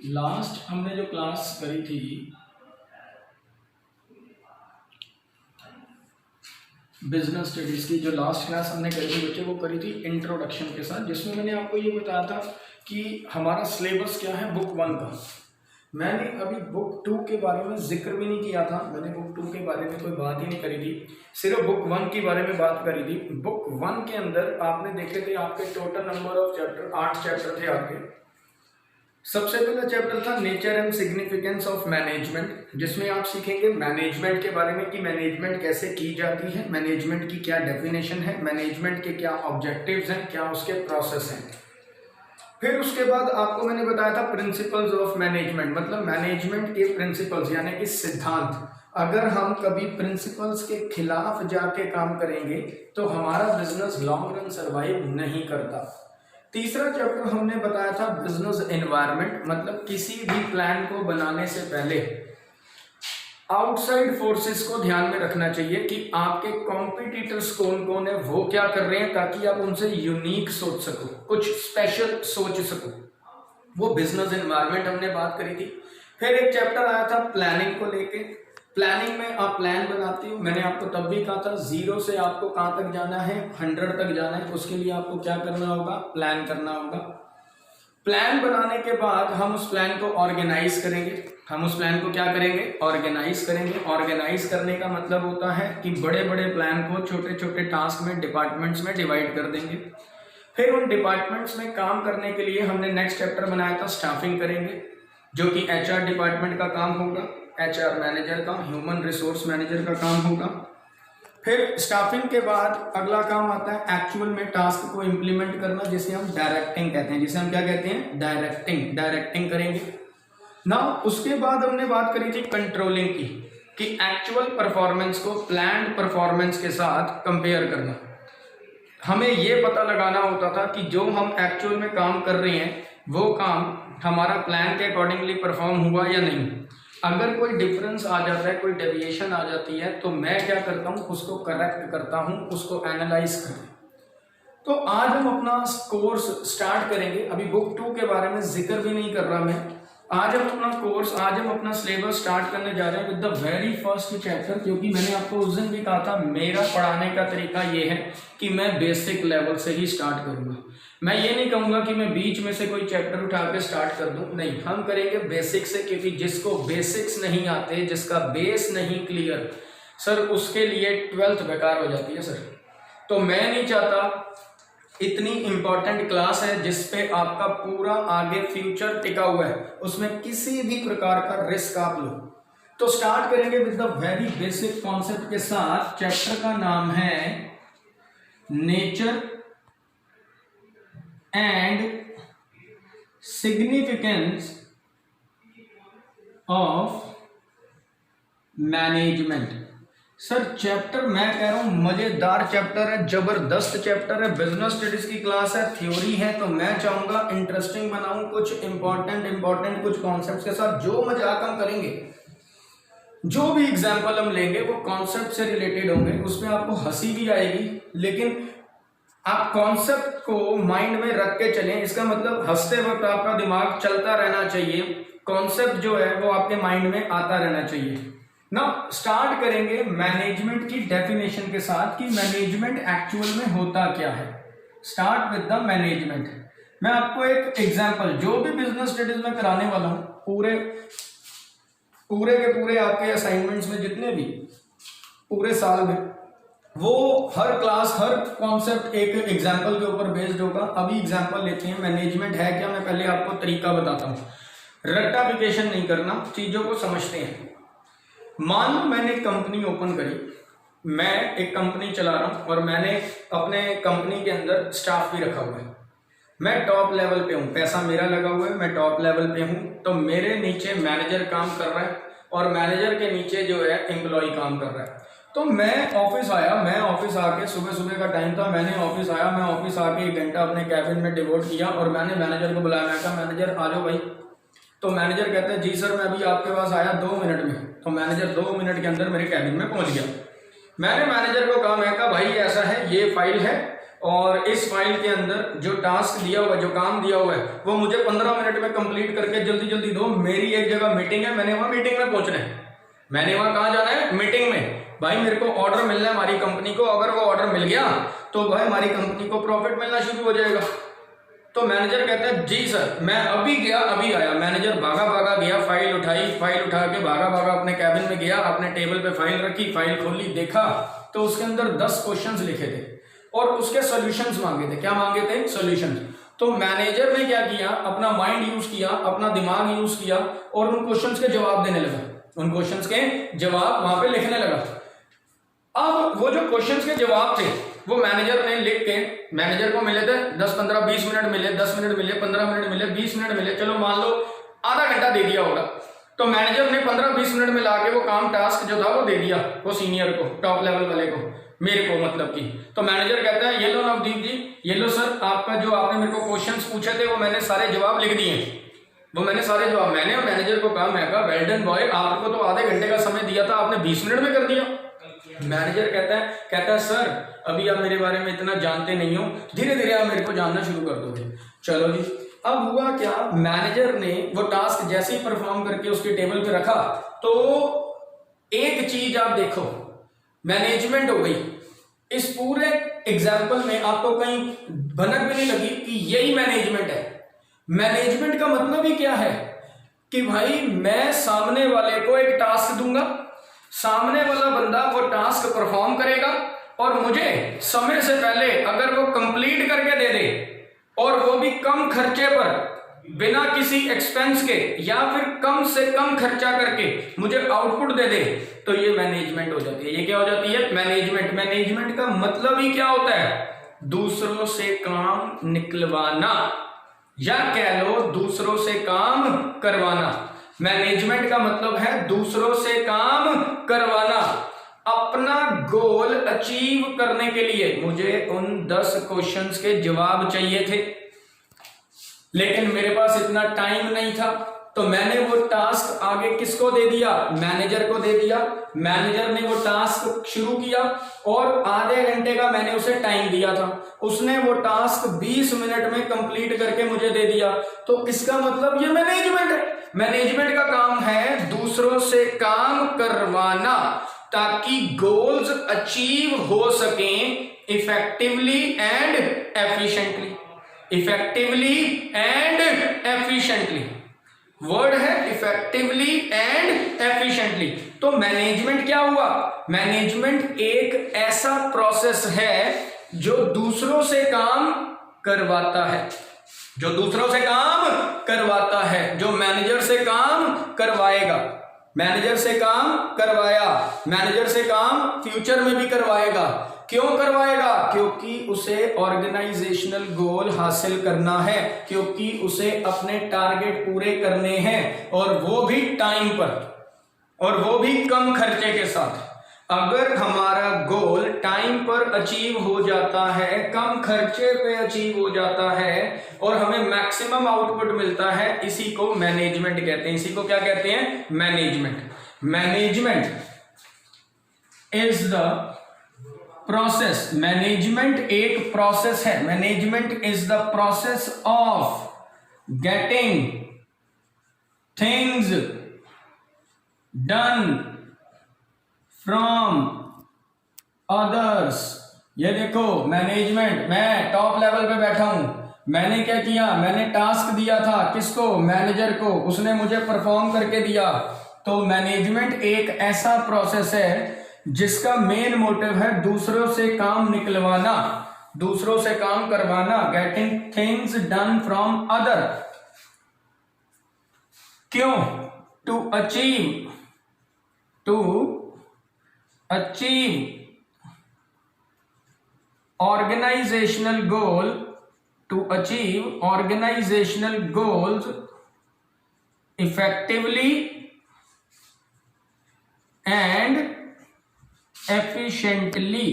Last हमने जो class करी थी बिजनेस स्टडीज़ की, जो लास्ट क्लास हमने करी थी बच्चे, वो करी थी इंट्रोडक्शन के साथ, जिसमें मैंने आपको ये बताया था कि हमारा सिलेबस क्या है बुक 1 का। मैंने अभी बुक 2 के बारे में जिक्र भी नहीं किया था, मैंने बुक 2 के बारे में कोई बात ही नहीं करी थी, सिर्फ बुक 1 के बारे में बात करी थी। बुक 1 के अंदर आपने देखे थे आपके total number of chapter 8 chapter थे आपके। सबसे पहला चैप्टर था nature and significance of management, जिसमें आप सीखेंगे मैनेजमेंट के बारे में कि मैनेजमेंट कैसे की जाती है, मैनेजमेंट की क्या डेफिनेशन है, मैनेजमेंट के क्या ऑब्जेक्टिव्स हैं, क्या उसके प्रोसेस हैं। फिर उसके बाद आपको मैंने बताया था प्रिंसिपल्स ऑफ मैनेजमेंट, मतलब मैनेजमेंट के प्रिंसिपल्स यानी कि सिद्धांत। अगर हम कभी प्रिंसिपल्स के खिलाफ जाके काम करेंगे तो हमारा बिजनेस लॉन्ग रन सर्वाइव नहीं करता। तीसरा चैप्टर हमने बताया था बिजनेस एनवायरनमेंट, मतलब किसी भी प्लान को बनाने से पहले आउटसाइड फोर्सेस को ध्यान में रखना चाहिए कि आपके कॉम्पिटिटर्स कौन कौन है, वो क्या कर रहे हैं, ताकि आप उनसे यूनिक सोच सको, कुछ स्पेशल सोच सको। वो बिजनेस एनवायरनमेंट हमने बात करी थी। फिर एक चैप्टर आया था प्लानिंग को लेके। प्लानिंग में आप प्लान बनाते हो, मैंने आपको तब भी कहा था 0 से आपको कहाँ तक जाना है, 100 तक जाना है, उसके लिए आपको क्या करना होगा, प्लान करना होगा। प्लान बनाने के बाद हम उस प्लान को ऑर्गेनाइज करेंगे। हम उस प्लान को क्या करेंगे, ऑर्गेनाइज करेंगे। ऑर्गेनाइज करने का मतलब होता है कि बड़े बड़े प्लान को छोटे छोटे टास्क में, डिपार्टमेंट्स में डिवाइड कर देंगे। फिर उन डिपार्टमेंट्स में काम करने के लिए हमने नेक्स्ट चैप्टर बनाया था स्टाफिंग करेंगे, जो कि HR डिपार्टमेंट का काम होगा, HR मैनेजर का, ह्यूमन रिसोर्स मैनेजर का काम होगा। फिर स्टाफिंग के बाद अगला काम आता है एक्चुअल में टास्क को इम्प्लीमेंट करना, जिसे हम डायरेक्टिंग कहते हैं, जिसे हम क्या कहते हैं, डायरेक्टिंग करेंगे ना। उसके बाद हमने बात करी थी कंट्रोलिंग की, कि एक्चुअल परफॉर्मेंस को प्लान्ड परफॉर्मेंस के साथ कंपेयर करना। हमें ये पता लगाना होता था कि जो हम एक्चुअल में काम कर रहे हैं वो काम हमारा प्लान के अकॉर्डिंगली परफॉर्म हुआ या नहीं। अगर कोई डिफरेंस आ जाता है, कोई डेविएशन आ जाती है, तो मैं क्या करता हूँ, उसको करेक्ट करता हूँ, उसको एनालाइज करता हूँ। तो आज हम अपना कोर्स स्टार्ट करेंगे। अभी बुक 2 के बारे में जिक्र भी नहीं कर रहा मैं। आज हम अपना सिलेबस स्टार्ट करने जा रहे हैं with the very first chapter, क्योंकि मैंने आपको उस दिन भी कहा था मेरा पढ़ाने का तरीका ये है कि मैं बेसिक लेवल से ही स्टार्ट करूंगा। मैं ये नहीं कहूंगा कि मैं बीच में से कोई चैप्टर उठा के स्टार्ट कर दूं, नहीं, हम करेंगे बेसिक से, क्योंकि जिसको बेसिक्स नहीं आते, जिसका बेस नहीं क्लियर सर, उसके लिए 12th बेकार हो जाती है सर। तो मैं नहीं चाहता, इतनी इंपॉर्टेंट क्लास है जिसपे आपका पूरा आगे फ्यूचर टिका हुआ है, उसमें किसी भी प्रकार का रिस्क आप लो। तो स्टार्ट करेंगे with the very basic concept के साथ। चैप्टर का नाम है nature and significance of management. Sir chapter मैं कह रहा हूं मजेदार चैप्टर है, जबरदस्त चैप्टर है, बिजनेस स्टडीज की क्लास है, थ्योरी है, तो मैं चाहूंगा इंटरेस्टिंग बनाऊं, कुछ इंपॉर्टेंट कुछ कॉन्सेप्ट्स के साथ। जो मजाक हम करेंगे, जो भी एग्जाम्पल हम लेंगे, वो कॉन्सेप्ट से रिलेटेड होंगे, उसमें आपको हंसी भी आएगी, लेकिन आप कॉन्सेप्ट को माइंड में रख के चलें। इसका मतलब हंसते वक्त आपका दिमाग चलता रहना चाहिए, कॉन्सेप्ट जो है वो आपके माइंड में आता रहना चाहिए ना। स्टार्ट करेंगे मैनेजमेंट की डेफिनेशन के साथ कि मैनेजमेंट एक्चुअल में होता क्या है। Start with the management. मैं आपको एक एग्जांपल, जो भी बिजनेस स्टडीज में कराने वाला हूं, पूरे के पूरे आपके असाइनमेंट्स में, जितने भी पूरे साल में, वो हर क्लास, हर कॉन्सेप्ट एक एग्जाम्पल के ऊपर बेस्ड होगा। अभी एग्जाम्पल लेते हैं, मैनेजमेंट है क्या, मैं पहले आपको तरीका बताता हूँ। रट्टाफिकेशन नहीं करना, चीजों को समझते हैं। मान लो मैंने एक कंपनी ओपन करी, मैं एक कंपनी चला रहा हूं और मैंने अपने कंपनी के अंदर स्टाफ भी रखा हुआ है। मैं टॉप लेवल पे हूं, पैसा मेरा लगा हुआ है, मैं टॉप लेवल पे हूं। तो मेरे नीचे मैनेजर काम कर रहा है और मैनेजर के नीचे जो है एम्प्लॉय काम कर रहा है। तो मैं ऑफिस आके, सुबह का टाइम था, मैं ऑफिस आके 1 घंटा अपने कैबिन में डिवोट किया और मैंने मैनेजर को बुलाया। मैं कहा मैनेजर आ जाओ भाई। तो मैनेजर कहते हैं जी सर मैं अभी आपके पास आया 2 मिनट में। तो मैनेजर 2 मिनट के अंदर मेरे कैबिन में पहुंच गया। मैंने मैनेजर को कहा, मैं कहा भाई ऐसा है, ये फाइल है और इस फाइल के अंदर जो टास्क दिया हुआ है, जो काम दिया हुआ है, वो मुझे 15 मिनट में कंप्लीट करके जल्दी जल्दी मेरी एक जगह मीटिंग है, मैंने वहां मीटिंग में पहुंचना है, मैंने वहां कहाँ जाना है, मीटिंग में। भाई मेरे को ऑर्डर मिलना है हमारी कंपनी को, अगर वो ऑर्डर मिल गया तो भाई हमारी कंपनी को प्रॉफिट मिलना शुरू हो जाएगा। तो मैनेजर कहता है जी सर, मैं अभी गया अभी आया। मैनेजर भागा भागा गया, फाइल उठाई, फाइल उठा के भागा भागा अपने कैबिन में गया, अपने टेबल पे फाइल रखी, फाइल खोली, देखा तो उसके अंदर 10 क्वेश्चंस लिखे थे और उसके सॉल्यूशंस मांगे थे। क्या मांगे थे? सॉल्यूशंस। तो मैनेजर ने क्या किया, अपना माइंड यूज किया, अपना दिमाग यूज किया और उन क्वेश्चंस के जवाब देने लगा, उन क्वेश्चंस के जवाब वहां पे लिखने लगा। अब वो जो क्वेश्चंस के जवाब थे वो मैनेजर ने लिख के, मैनेजर को मिले थे 10 15 20 मिनट मिले, 10 मिनट मिले, 15 मिनट मिले, 20 मिनट मिले, चलो मान लो आधा घंटा दे दिया होगा। तो मैनेजर ने 15-20 मिनट में लाके वो काम टास्क जो था वो दे दिया वो सीनियर को, टॉप लेवल वाले को, मेरे को मतलब की। तो मैनेजर कहता है ये लो नवदीप जी, ये लो सर, आपका जो आपने मेरे को क्वेश्चंस पूछे थे वो मैंने सारे जवाब लिख दिए, वो मैंने सारे जवाब, मैंने मैनेजर को कहा, मैं कहा वेल डन बॉय, आपको तो आधे घंटे का समय दिया था, आपने 20 मिनट में कर दिया। मैनेजर कहता है सर अभी आप मेरे बारे में इतना जानते नहीं हो, धीरे धीरे आप मेरे को जानना शुरू कर दोगे। चलो जी, अब हुआ क्या, मैनेजर ने वो टास्क जैसे ही परफॉर्म करके उसके टेबल पे रखा तो एक चीज आप देखो, मैनेजमेंट हो गई। इस पूरे एग्जाम्पल में आपको कहीं भनक भी नहीं लगी कि यही मैनेजमेंट है। मैनेजमेंट का मतलब ही क्या है कि भाई मैं सामने वाले को एक टास्क दूंगा, सामने वाला बंदा वो टास्क परफॉर्म करेगा और मुझे समय से पहले अगर वो कंप्लीट करके दे दे और वो भी कम खर्चे पर, बिना किसी एक्सपेंस के या फिर कम से कम खर्चा करके मुझे आउटपुट दे दे, तो ये मैनेजमेंट हो जाती है। ये क्या हो जाती है? मैनेजमेंट। मैनेजमेंट का मतलब ही क्या होता है? दूसरों से काम निकलवाना, या कह लो दूसरों से काम करवाना। मैनेजमेंट का मतलब है दूसरों से काम करवाना। अपना गोल अचीव करने के लिए मुझे उन 10 क्वेश्चंस के जवाब चाहिए थे, लेकिन मेरे पास इतना टाइम नहीं था, तो मैंने वो टास्क आगे किसको दे दिया? मैनेजर को दे दिया। मैनेजर ने वो टास्क शुरू किया और आधे घंटे का मैंने उसे टाइम दिया था, उसने वो टास्क 20 मिनट में कंप्लीट करके मुझे दे दिया। तो इसका मतलब ये मैनेजमेंट है। मैनेजमेंट का काम है दूसरों से काम करवाना ताकि गोल्स अचीव हो सकें effectively and efficiently. Effectively and efficiently, word है इफेक्टिवली एंड एफिशिएंटली। तो मैनेजमेंट क्या हुआ? मैनेजमेंट एक ऐसा प्रोसेस है जो दूसरों से काम करवाता है, जो दूसरों से काम करवाता है, जो मैनेजर से काम करवाएगा। मैनेजर से काम करवाया, मैनेजर से काम फ्यूचर में भी करवाएगा। क्यों करवाएगा? क्योंकि उसे ऑर्गेनाइजेशनल गोल हासिल करना है, क्योंकि उसे अपने टारगेट पूरे करने हैं और वो भी टाइम पर, और वो भी कम खर्चे के साथ। अगर हमारा गोल टाइम पर अचीव हो जाता है, कम खर्चे पे अचीव हो जाता है और हमें मैक्सिमम आउटपुट मिलता है, इसी को मैनेजमेंट कहते हैं। इसी को क्या कहते हैं? Management. Management is the process, management एक प्रोसेस है। Management is the process of getting things done from others. ये देखो मैनेजमेंट, मैं टॉप लेवल पे बैठा हूं, मैंने क्या किया? मैंने टास्क दिया था किसको? मैनेजर को, उसने मुझे परफॉर्म करके दिया। तो मैनेजमेंट एक ऐसा प्रोसेस है जिसका मेन मोटिव है दूसरों से काम निकलवाना, दूसरों से काम करवाना, getting things done from other. क्यों? To achieve organizational goal, to achieve organizational goals effectively and efficiently।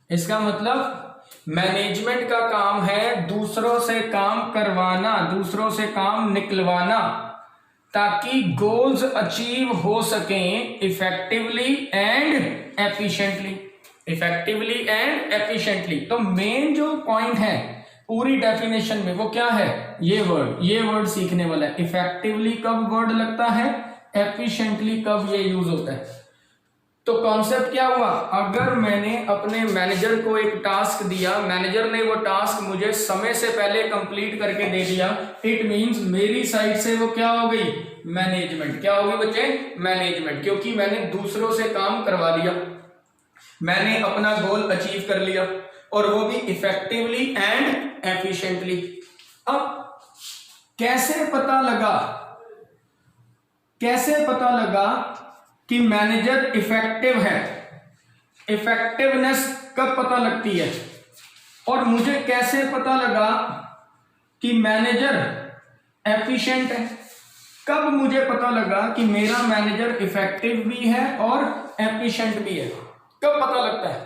इसका मतलब मैनेजमेंट का काम है दूसरों से काम करवाना, दूसरों से काम निकलवाना ताकि गोल्स अचीव हो सकें effectively and efficiently. Effectively and efficiently. तो मेन जो पॉइंट है पूरी डेफिनेशन में वो क्या है, ये वर्ड सीखने वाला है। इफेक्टिवली कब वर्ड लगता है, एफिशिएंटली कब ये यूज होता है। तो कॉन्सेप्ट क्या हुआ, अगर मैंने अपने मैनेजर को एक टास्क दिया, मैनेजर ने वो टास्क मुझे समय से पहले कंप्लीट करके दे दिया, इट मींस मेरी साइड से वो क्या हो गई, मैनेजमेंट। क्या होगी बच्चे, मैनेजमेंट, क्योंकि मैंने दूसरों से काम करवा लिया, मैंने अपना गोल अचीव कर लिया, और वो भी इफेक्टिवली एंड एफिशिएंटली। अब कैसे पता लगा कि मैनेजर इफेक्टिव है, इफेक्टिवनेस कब पता लगती है, और मुझे कैसे पता लगा कि मैनेजर एफिशिएंट है, कब मुझे पता लगा कि मेरा मैनेजर इफेक्टिव भी है और एफिशिएंट भी है, कब पता लगता है,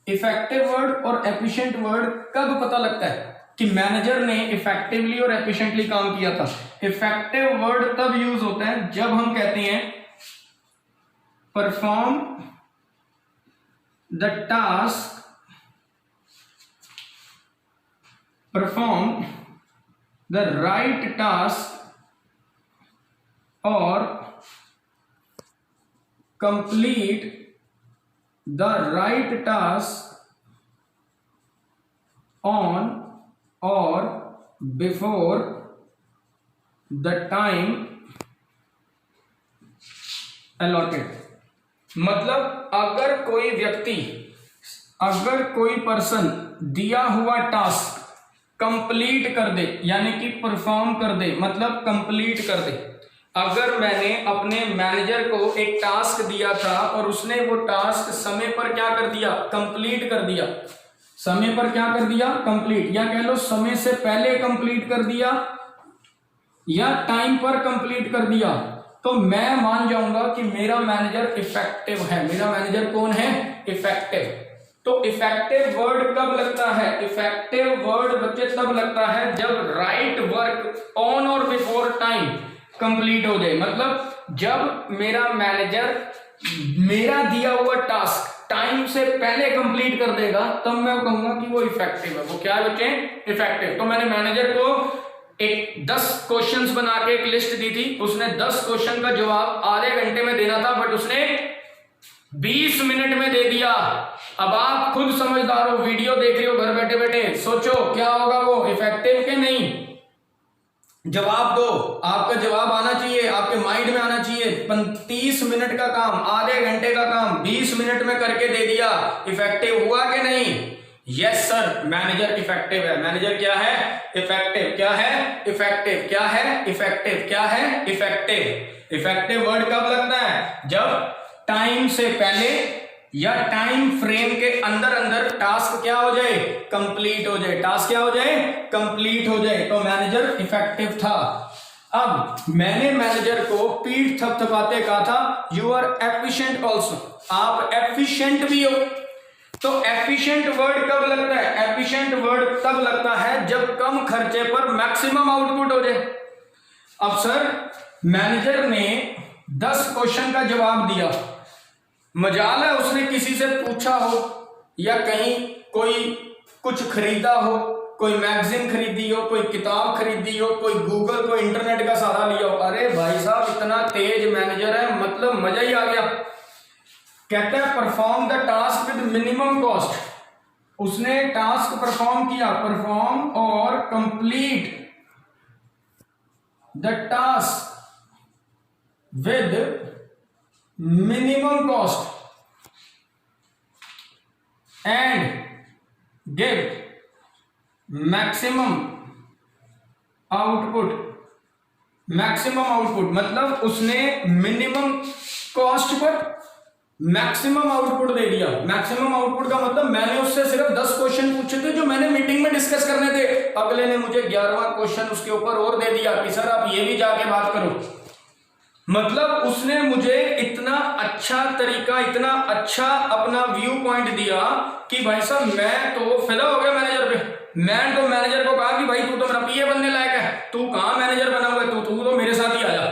इफेक्टिव वर्ड और एफिशिएंट वर्ड कब पता लगता है कि मैनेजर ने इफेक्टिवली और एफिशिएंटली काम किया था। इफेक्टिव वर्ड तब यूज होता है जब हम कहते हैं perform the task, perform the right task और complete the right task on और बिफोर द टाइम अलॉटेड। मतलब अगर कोई पर्सन दिया हुआ टास्क कंप्लीट कर दे, यानी कि परफॉर्म कर दे, मतलब कंप्लीट कर दे। अगर मैंने अपने मैनेजर को एक टास्क दिया था और उसने वो टास्क समय पर क्या कर दिया, कंप्लीट कर दिया, समय पर क्या कर दिया, कंप्लीट, या कह लो समय से पहले कंप्लीट कर दिया या टाइम पर कंप्लीट कर दिया, तो मैं मान जाऊंगा कि मेरा मैनेजर इफेक्टिव है। मेरा मैनेजर कौन है, इफेक्टिव। तो इफेक्टिव वर्ड कब लगता है, इफेक्टिव वर्ड बच्चे तब लगता है जब राइट वर्क ऑन और बिफोर टाइम कंप्लीट हो जाए। मतलब जब मेरा मैनेजर मेरा दिया हुआ टास्क टाइम से पहले कंप्लीट कर देगा, तब मैं कहूंगा कि वो इफेक्टिव है। वो क्या है बच्चे, इफेक्टिव। तो मैंने मैनेजर को एक 10 क्वेश्चंस बना के एक लिस्ट दी थी, उसने 10 क्वेश्चन का जवाब आधे घंटे में देना था, बट उसने 20 मिनट में दे दिया। अब आप खुद समझदार हो, वीडियो देख रहे हो घर बैठे बैठे, सोचो क्या होगा, वो इफेक्टिव के नहीं। जवाब दो, आपका जवाब आना चाहिए, आपके माइंड में आना चाहिए। 30 मिनट का काम, आधे घंटे का काम 20 मिनट में करके दे दिया, इफेक्टिव हुआ कि नहीं? यस सर, मैनेजर इफेक्टिव है। मैनेजर क्या है, इफेक्टिव। क्या है, इफेक्टिव। क्या है, इफेक्टिव। क्या है, इफेक्टिव। इफेक्टिव वर्ड कब लगता है, जब टाइम से पहले या टाइम फ्रेम के अंदर अंदर टास्क क्या हो जाए, कंप्लीट हो जाए। टास्क क्या हो जाए, कंप्लीट हो जाए। तो मैनेजर इफेक्टिव था। अब मैंने मैनेजर को पीठ थपथपाते कहा था, यू आर एफिशिएंट ऑल्सो, आप एफिशिएंट भी हो। तो एफिशिएंट वर्ड कब लगता है, एफिशिएंट वर्ड तब लगता है जब कम खर्चे पर मैक्सिमम आउटपुट हो जाए। अब सर मैनेजर ने 10 क्वेश्चन का जवाब दिया, मजाल है उसने किसी से पूछा हो या कहीं कोई कुछ खरीदा हो, कोई मैगजीन खरीदी हो, कोई किताब खरीदी हो, कोई गूगल, कोई इंटरनेट का सहारा लिया हो। अरे भाई साहब इतना तेज मैनेजर है, मतलब मजा ही आ गया। कहता है perform the task with minimum cost. उसने टास्क परफॉर्म किया, परफॉर्म और complete the task with minimum cost and give maximum output। Maximum output मतलब उसने मिनिमम कॉस्ट पर मैक्सिमम आउटपुट दे दिया। मैक्सिमम आउटपुट का मतलब मैंने उससे सिर्फ 10 क्वेश्चन पूछे थे जो मैंने मीटिंग में डिस्कस करने थे, अगले ने मुझे 11वां क्वेश्चन उसके ऊपर और दे दिया कि सर आप ये भी जाके बात करो। मतलब उसने मुझे इतना अच्छा तरीका, इतना अच्छा अपना व्यू पॉइंट दिया कि भाई साहब मैं तो फिदा हो गया मैनेजर पे। मैं तो मैनेजर को कहा कि भाई तू तो मेरा पीए बनने लायक है, तू कहां मैनेजर बना हुआ है, तू तो मेरे साथ ही आया।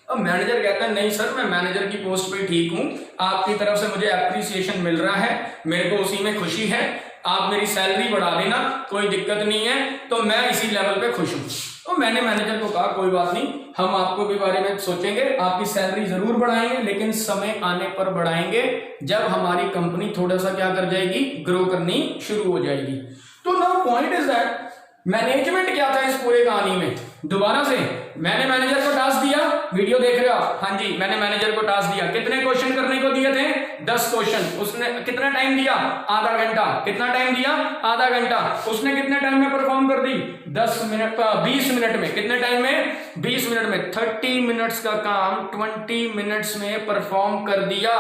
अब मैनेजर कहता है नहीं सर मैं मैनेजर की पोस्ट पे ठीक हूं, आपकी तरफ से मुझे एप्रिसिएशन मिल रहा है, मेरे को उसी में खुशी है, आप मेरी सैलरी बढ़ा देना, कोई दिक्कत नहीं है, तो मैं इसी लेवल पे खुश हूं। तो मैंने मैनेजर को कहा कोई बात नहीं, हम आपको भी बारे में सोचेंगे, आपकी सैलरी जरूर बढ़ाएंगे, लेकिन समय आने पर बढ़ाएंगे जब हमारी कंपनी थोड़ा सा क्या कर जाएगी, ग्रो करनी शुरू हो जाएगी। तो now point is that management क्या था इस पूरे कहानी में। दोबारा से मैंने मैनेजर को टास्क दिया, वीडियो देख रहे हो आप, हाँ जी, मैंने मैनेजर को टास्क दिया, कितने क्वेश्चन करने को दिए थे, 10 क्वेश्चन। उसने कितना टाइम दिया, आधा घंटा। कितना टाइम दिया, आधा घंटा। उसने कितने टाइम में परफॉर्म कर दी, 10 मिनट 20 मिनट में। कितने टाइम में, 20 मिनट में। 30 मिनट्स का काम 20 मिनट्स में परफॉर्म कर दिया।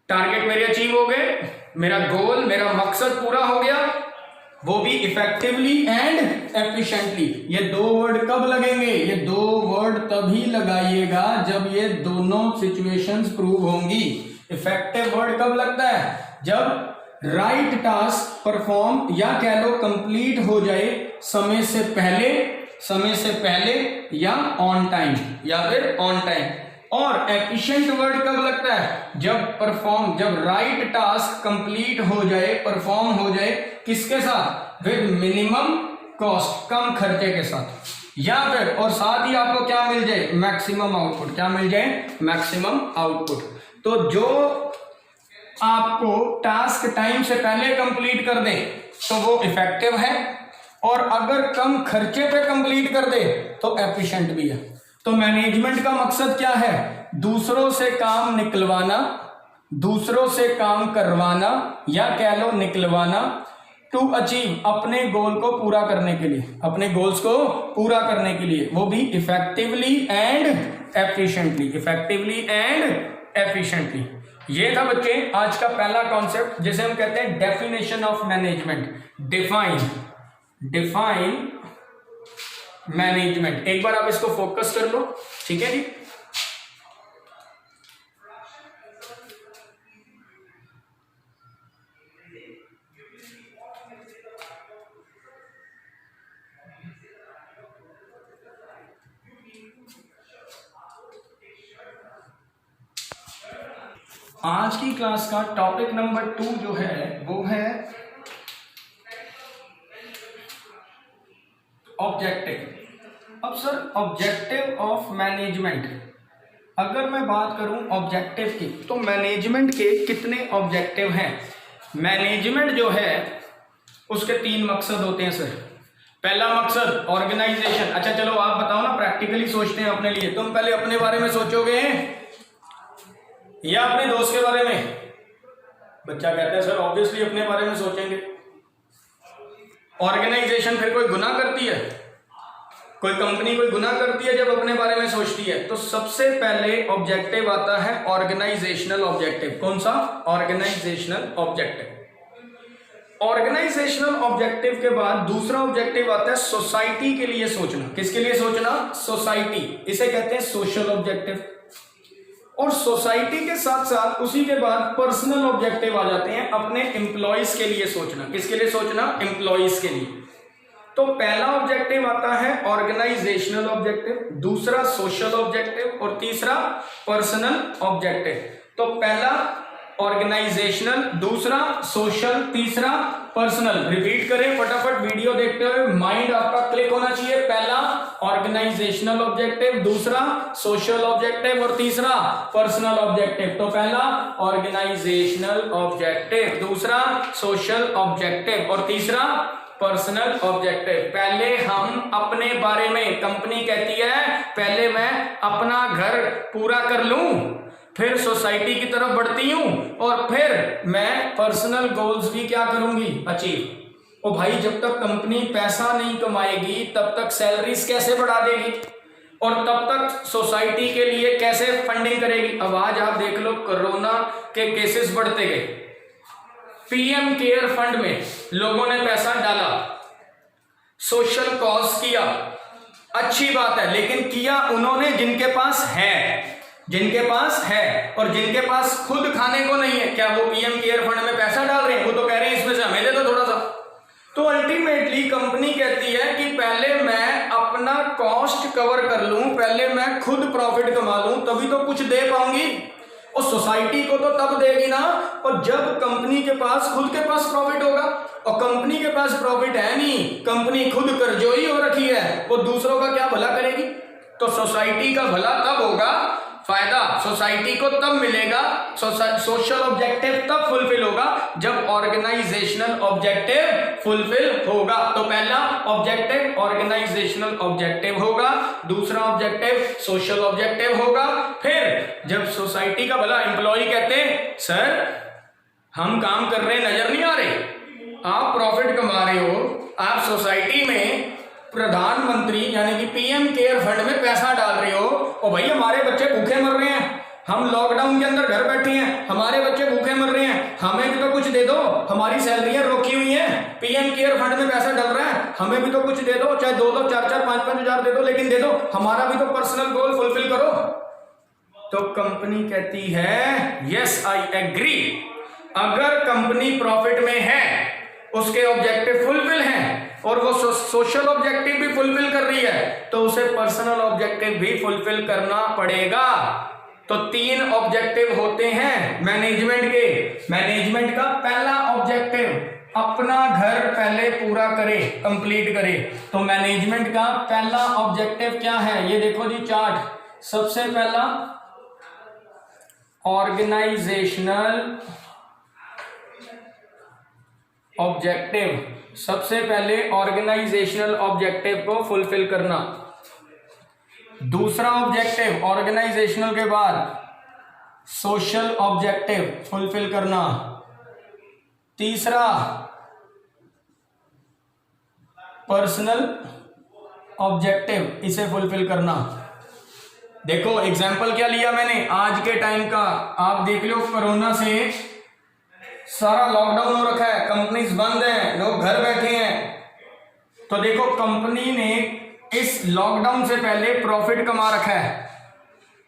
टारगेट मेरे अचीव हो गए, मेरा गोल, मेरा मकसद पूरा हो गया, वो भी इफेक्टिवली एंड एफिशिएंटली। ये 2 वर्ड कब लगेंगे, ये 2 वर्ड तभी लगाइएगा जब ये दोनों सिचुएशंस प्रूव होंगी। इफेक्टिव वर्ड कब लगता है, जब राइट टास्क परफॉर्म या कह लो कंप्लीट हो जाए समय से पहले या ऑन टाइम, या फिर ऑन टाइम। और एफिशिएंट वर्ड कब लगता है, जब राइट टास्क कंप्लीट हो जाए, परफॉर्म हो जाए, किसके साथ, विद मिनिमम कॉस्ट, कम खर्चे के साथ, या फिर और साथ ही आपको क्या मिल जाए, मैक्सिमम आउटपुट। क्या मिल जाए, मैक्सिमम आउटपुट। तो जो आपको टास्क टाइम से पहले कंप्लीट कर दे तो वो इफेक्टिव है, और अगर कम खर्चे पे कंप्लीट कर दे तो एफिशिएंट भी है। तो मैनेजमेंट का मकसद क्या है, दूसरों से काम निकलवाना, दूसरों से काम करवाना, या कह लो निकलवाना, टू अचीव, अपने गोल को पूरा करने के लिए, अपने गोल्स को पूरा करने के लिए, वो भी effectively and efficiently, effectively and efficiently. ये था बच्चे आज का पहला कॉन्सेप्ट, जिसे हम कहते हैं definition of management. Define management. एक बार आप इसको फोकस कर लो, ठीक है जी। आज की क्लास का टॉपिक नंबर 2 जो है वो है ऑब्जेक्टिव। अब सर ऑब्जेक्टिव ऑफ मैनेजमेंट, अगर मैं बात करूं ऑब्जेक्टिव की, तो मैनेजमेंट के कितने ऑब्जेक्टिव हैं। मैनेजमेंट जो है उसके 3 मकसद होते हैं सर। पहला मकसद ऑर्गेनाइजेशन। अच्छा चलो आप बताओ ना, प्रैक्टिकली सोचते हैं अपने लिए। तुम पहले अपने बारे में सोचोगे या अपने दोस्त के बारे में? बच्चा कहता है सर ऑब्वियसली अपने बारे में सोचेंगे। ऑर्गेनाइजेशन फिर कोई गुनाह करती है, कोई कंपनी कोई गुनाह करती है जब अपने बारे में सोचती है? तो सबसे पहले ऑब्जेक्टिव आता है ऑर्गेनाइजेशनल ऑब्जेक्टिव। कौन सा? Organisational objective. ऑर्गेनाइजेशनल ऑब्जेक्टिव के बाद दूसरा ऑब्जेक्टिव आता है सोसाइटी के लिए सोचना। किसके लिए सोचना? सोसाइटी। इसे कहते हैं सोशल ऑब्जेक्टिव। और सोसाइटी के साथ साथ उसी के बाद पर्सनल ऑब्जेक्टिव आ जाते हैं, अपने एम्प्लॉइज के लिए सोचना। किसके लिए सोचना? एम्प्लॉइज के लिए। तो पहला ऑब्जेक्टिव आता है ऑर्गेनाइजेशनल ऑब्जेक्टिव, दूसरा सोशल ऑब्जेक्टिव और तीसरा पर्सनल ऑब्जेक्टिव। तो पहला ऑर्गेनाइजेशनल, दूसरा सोशल, तीसरा पर्सनल। रिपीट करें फटाफट वीडियो देखते हुए, माइंड आपका क्लिक होना चाहिए। पहला ऑर्गेनाइजेशनल ऑब्जेक्टिव, दूसरा सोशल ऑब्जेक्टिव और तीसरा पर्सनल ऑब्जेक्टिव। तो पहला ऑर्गेनाइजेशनल ऑब्जेक्टिव, दूसरा सोशल ऑब्जेक्टिव और तीसरा पर्सनल ऑब्जेक्टिव। पहले हम अपने बारे में, कंपनी कहती है पहले मैं अपना घर पूरा कर लूं, फिर सोसाइटी की तरफ बढ़ती हूं और फिर मैं पर्सनल गोल्स भी क्या करूंगी? अचीव। ओ भाई, जब तक कंपनी पैसा नहीं कमाएगी तब तक सैलरीज कैसे बढ़ा देगी और तब तक सोसाइटी के लिए कैसे फंडिंग करेगी? अब आज आप देख लो कोरोना के केसेस बढ़ते गए, पीएम केयर फंड में लोगों ने पैसा डाला, सोशल कॉज किया, अच्छी बात है, लेकिन किया उन्होंने जिनके पास है, जिनके पास है, और जिनके पास खुद खाने को नहीं है, क्या वो पीएम केयर फंड में पैसा डाल रहे हैं? वो तो कह रहे हैं इसमें से हमें दे दो थोड़ा सा। तो अल्टीमेटली कंपनी कहती है कि पहले मैं अपना कॉस्ट कवर कर लूं, पहले मैं खुद प्रॉफिट कमा लूं, तभी तो कुछ दे पाऊंगी। और सोसाइटी को तो तब देगी ना और जब कंपनी के पास खुद के पास प्रॉफिट होगा, और कंपनी के पास प्रॉफिट है नहीं, कंपनी खुद कर्जोई हो रखी है, वो दूसरों का क्या भला करेगी? तो सोसाइटी का भला तब होगा, फायदा सोसाइटी को तब मिलेगा, सोशल ऑब्जेक्टिव तब फुलफिल होगा जब ऑर्गेनाइजेशनल ऑब्जेक्टिव फुलफिल होगा। तो पहला ऑब्जेक्टिव ऑर्गेनाइजेशनल ऑब्जेक्टिव होगा, दूसरा ऑब्जेक्टिव सोशल ऑब्जेक्टिव होगा। फिर जब सोसाइटी का भला, एम्प्लॉय कहते हैं सर हम काम कर रहे नजर नहीं आ रहे, आप प्रॉफिट कमा रहे हो, आप सोसाइटी में प्रधानमंत्री यानी कि पीएम केयर फंड में पैसा डाल रहे हो, और भाई हमारे बच्चे भूखे मर रहे हैं, हम लॉकडाउन के अंदर घर बैठे हैं, हमारे बच्चे भूखे मर रहे हैं, हमें भी तो कुछ दे दो, हमारी सैलरियां रोकी हुई हैं, पीएम केयर फंड में पैसा डल रहा है, हमें भी तो कुछ दे दो, चाहे 2-2 4-4 5-5 हजार दे दो, लेकिन दे दो, हमारा भी तो पर्सनल गोल फुलफिल करो। तो कंपनी कहती है यस आई एग्री, अगर कंपनी प्रॉफिट में है, उसके ऑब्जेक्टिव फुलफिल हैं और वो सोशल ऑब्जेक्टिव भी फुलफिल कर रही है, तो उसे पर्सनल ऑब्जेक्टिव भी फुलफिल करना पड़ेगा। तो 3 ऑब्जेक्टिव होते हैं मैनेजमेंट के। मैनेजमेंट का पहला ऑब्जेक्टिव अपना घर पहले पूरा करे, कंप्लीट करे। तो मैनेजमेंट का पहला ऑब्जेक्टिव क्या है, ये देखो जी चार्ट। सबसे पहला ऑर्गेनाइजेशनल ऑब्जेक्टिव, सबसे पहले ऑर्गेनाइजेशनल ऑब्जेक्टिव को फुलफिल करना। दूसरा ऑब्जेक्टिव ऑर्गेनाइजेशनल के बाद सोशल ऑब्जेक्टिव फुलफिल करना। तीसरा पर्सनल ऑब्जेक्टिव, इसे फुलफिल करना। देखो एग्जाम्पल क्या लिया मैंने आज के टाइम का, आप देख लो कोरोना से सारा लॉकडाउन हो रखा है, कंपनीज बंद हैं, लोग घर बैठे हैं। तो देखो कंपनी ने इस लॉकडाउन से पहले प्रॉफिट कमा रखा है,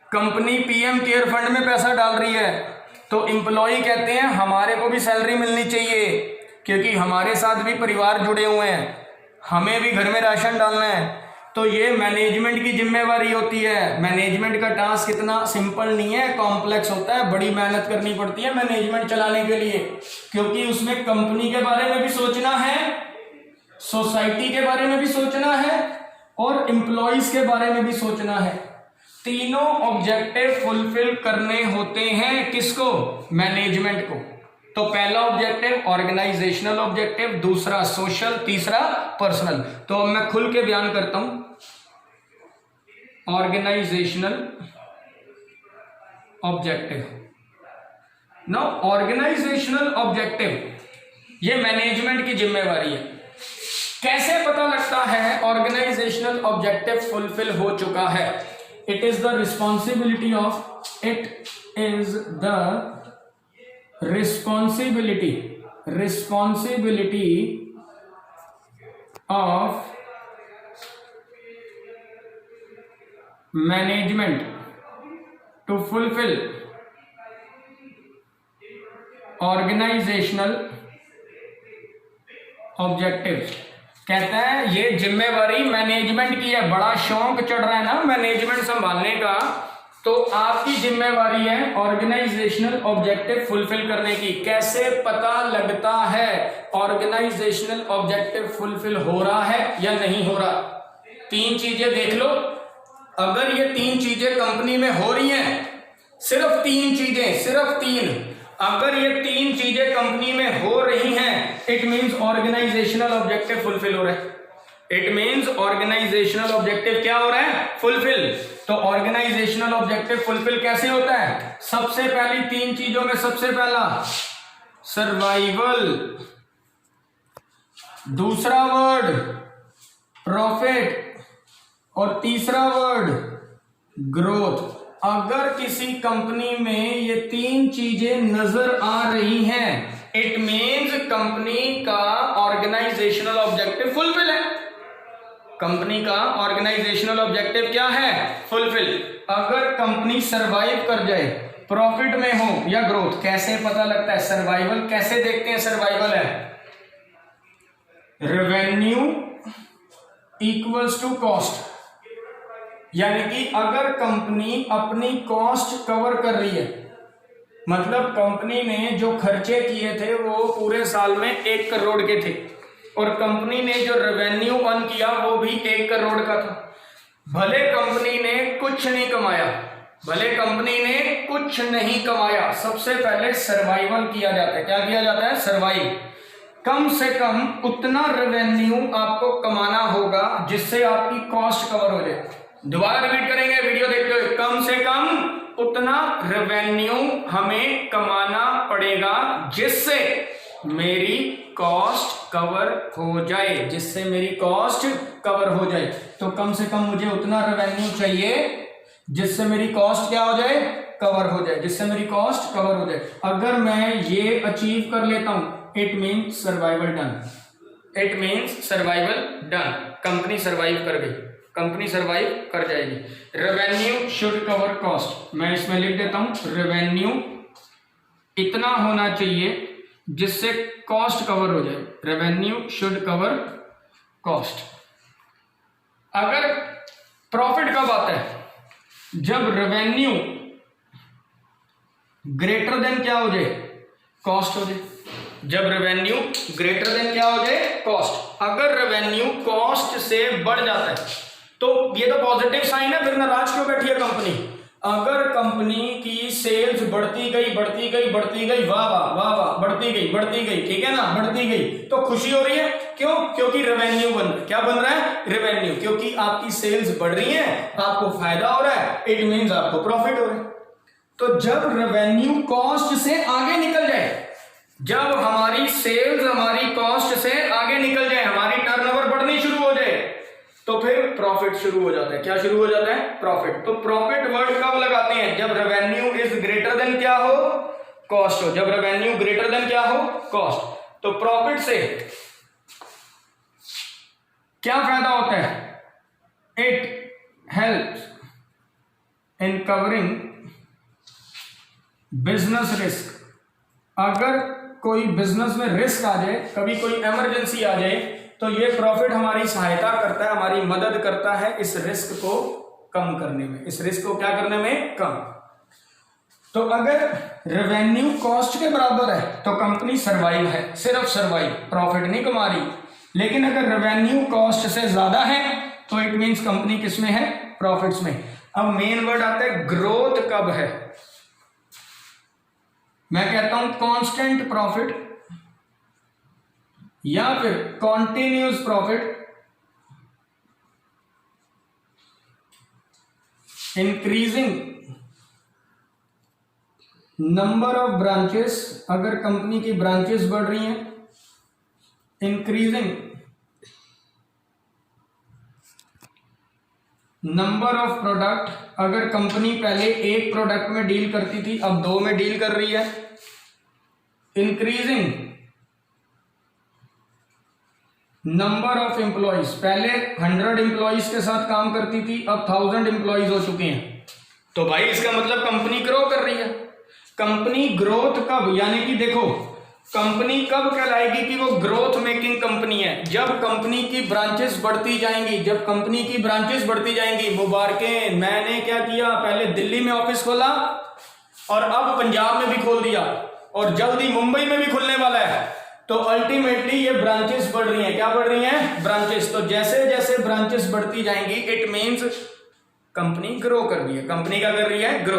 कंपनी पीएम केयर फंड में पैसा डाल रही है, तो एम्प्लॉय कहते हैं हमारे को भी सैलरी मिलनी चाहिए क्योंकि हमारे साथ भी परिवार जुड़े हुए हैं, हमें भी घर में राशन डालना है। तो ये मैनेजमेंट की जिम्मेवारी होती है। मैनेजमेंट का टास्क इतना सिंपल नहीं है, कॉम्प्लेक्स होता है, बड़ी मेहनत करनी पड़ती है मैनेजमेंट चलाने के लिए, क्योंकि उसमें कंपनी के बारे में भी सोचना है, सोसाइटी के बारे में भी सोचना है और एम्प्लॉइज के बारे में भी सोचना है। तीनों ऑब्जेक्टिव फुलफिल करने होते हैं किसको, मैनेजमेंट को। तो पहला ऑब्जेक्टिव ऑर्गेनाइजेशनल ऑब्जेक्टिव, दूसरा सोशल, तीसरा पर्सनल। तो अब मैं खुल के बयान करता हूं, organisational objective. Now organisational objective ये मैनेजमेंट की जिम्मेवारी है। कैसे पता लगता है ऑर्गेनाइजेशनल ऑब्जेक्टिव फुलफिल हो चुका है? It is the responsibility of management to fulfill organizational objectives। कहता है ये जिम्मेवारी मैनेजमेंट की है। बड़ा शौक चढ़ रहा है ना मैनेजमेंट संभालने का, तो आपकी जिम्मेवारी है ऑर्गेनाइजेशनल ऑब्जेक्टिव फुलफिल करने की। कैसे पता लगता है ऑर्गेनाइजेशनल ऑब्जेक्टिव फुलफिल हो रहा है या नहीं हो रहा? 3 चीजें देख लो। अगर ये 3 चीजें कंपनी में हो रही हैं, सिर्फ 3 चीजें, सिर्फ 3, अगर ये 3 चीजें कंपनी में हो रही हैं, it means organisational objective fulfil हो रहा है। इट मींस ऑर्गेनाइजेशनल ऑब्जेक्टिव क्या हो रहा है? फुलफिल। तो ऑर्गेनाइजेशनल ऑब्जेक्टिव फुलफिल कैसे होता है? सबसे पहली 3 चीजों में सबसे पहला सर्वाइवल, दूसरा वर्ड प्रॉफिट और तीसरा वर्ड ग्रोथ। अगर किसी कंपनी में ये 3 चीजें नजर आ रही हैं, इट मींस कंपनी का ऑर्गेनाइजेशनल ऑब्जेक्टिव फुलफिल है। कंपनी का ऑर्गेनाइजेशनल ऑब्जेक्टिव क्या है? फुलफिल। अगर कंपनी सरवाइव कर जाए, प्रॉफिट में हो या ग्रोथ, कैसे पता लगता है? सर्वाइवल कैसे देखते हैं? सर्वाइवल है रेवेन्यू इक्वल्स टू कॉस्ट, यानी कि अगर कंपनी अपनी कॉस्ट कवर कर रही है, मतलब कंपनी ने जो खर्चे किए थे वो पूरे साल में 1 करोड़ के थे, और कंपनी ने जो रेवेन्यू अर्न किया वो भी 1 करोड़ का था। भले कंपनी ने कुछ नहीं कमाया, भले कंपनी ने कुछ नहीं कमाया, सबसे पहले सर्वाइवल किया जाता है। क्या किया जाता है? सर्वाइव। कम से कम उतना रेवेन्यू आपको कमाना होगा जिससे आपकी कॉस्ट कवर हो जाए। दोबारा रिपीट करेंगे वीडियो देखते हुए, कम से कम उतना रेवेन्यू हमें कमाना पड़ेगा जिससे मेरी कॉस्ट कवर हो जाए, जिससे मेरी कॉस्ट कवर हो जाए। तो कम से कम मुझे उतना रेवेन्यू चाहिए जिससे मेरी कॉस्ट क्या हो जाए? कवर हो जाए, जिससे मेरी कॉस्ट कवर हो जाए। अगर मैं ये अचीव कर लेता हूं, it means survival done, it means survival done. Company survive कर गई, कंपनी सर्वाइव कर जाएगी। रेवेन्यू शुड कवर कॉस्ट, मैं इसमें लिख देता हूं, रेवेन्यू इतना होना चाहिए जिससे कॉस्ट कवर हो जाए। Revenue should cover cost. अगर प्रॉफिट कब आता है? जब रेवेन्यू ग्रेटर देन क्या हो जाए? कॉस्ट हो जाए। जब रेवेन्यू ग्रेटर देन क्या हो जाए? कॉस्ट। अगर रेवेन्यू कॉस्ट से बढ़ जाता है तो ये तो पॉजिटिव साइन है, फिर नाराज क्यों बैठी है कंपनी? अगर कंपनी की सेल्स बढ़ती गई बढ़ती गई बढ़ती गई, वाह वाह वाह वाह, बढ़ती गई, ठीक है ना, बढ़ती गई, तो खुशी हो रही है। क्यों? क्योंकि रेवेन्यू बन रहा है। क्या बन रहा है? रेवेन्यू। क्योंकि आपकी सेल्स बढ़ रही है, आपको फायदा हो रहा है, इट मीन्स आपको प्रॉफिट हो रहा है। तो जब रेवेन्यू कॉस्ट से आगे निकल जाए, जब हमारी सेल्स हमारी कॉस्ट से आगे निकल जाए, हमारी टर्नओवर बढ़नी शुरू हो जाए, तो फिर प्रॉफिट शुरू हो जाता है। क्या शुरू हो जाता है? प्रॉफिट। तो प्रॉफिट वर्ड कब लगाते हैं? जब रेवेन्यू इज ग्रेटर देन क्या हो? कॉस्ट हो। जब रेवेन्यू ग्रेटर देन क्या हो? कॉस्ट। तो प्रॉफिट से क्या फायदा होता है? It helps in covering business risk. अगर कोई बिजनेस में रिस्क आ जाए, कभी कोई इमरजेंसी आ जाए, तो ये प्रॉफिट हमारी सहायता करता है, हमारी मदद करता है इस रिस्क को कम करने में, इस रिस्क को क्या करने में? कम। तो अगर रेवेन्यू कॉस्ट के बराबर है तो कंपनी सर्वाइव है, सिर्फ सर्वाइव, प्रॉफिट नहीं कमा रही। लेकिन अगर रेवेन्यू कॉस्ट से ज्यादा है तो इट मींस कंपनी किसमें है? प्रॉफिट्स में। अब मेन वर्ड आता है ग्रोथ कब है? मैं कहता हूं कांस्टेंट प्रॉफिट या फिर continuous profit, increasing number of branches, अगर कंपनी की ब्रांचेस बढ़ रही हैं, इंक्रीजिंग नंबर ऑफ प्रोडक्ट, अगर कंपनी पहले 1 प्रोडक्ट में डील करती थी अब 2 में डील कर रही है, इंक्रीजिंग नंबर ऑफ एम्प्लॉइज, पहले 100 एम्प्लॉइज के साथ काम करती थी अब 1000 एम्प्लॉइज हो चुके हैं। तो भाई इसका मतलब कंपनी ग्रो कर रही है। कंपनी ग्रोथ कब, यानी कि देखो कंपनी कब कहलाएगी कि वो ग्रोथ मेकिंग कंपनी है? जब कंपनी की ब्रांचेस बढ़ती जाएंगी, जब कंपनी की ब्रांचेस बढ़ती जाएंगी। मुबारकें, मैंने क्या किया, पहले दिल्ली में ऑफिस खोला और अब पंजाब में भी खोल दिया और जल्दी मुंबई में भी खुलने वाला है। तो अल्टीमेटली ये ब्रांचेस बढ़ रही हैं। क्या बढ़ रही हैं? ब्रांचेस। तो जैसे जैसे ब्रांचेस बढ़ती जाएंगी इट मींस कंपनी ग्रो कर रही है। कंपनी क्या कर रही है? ग्रो।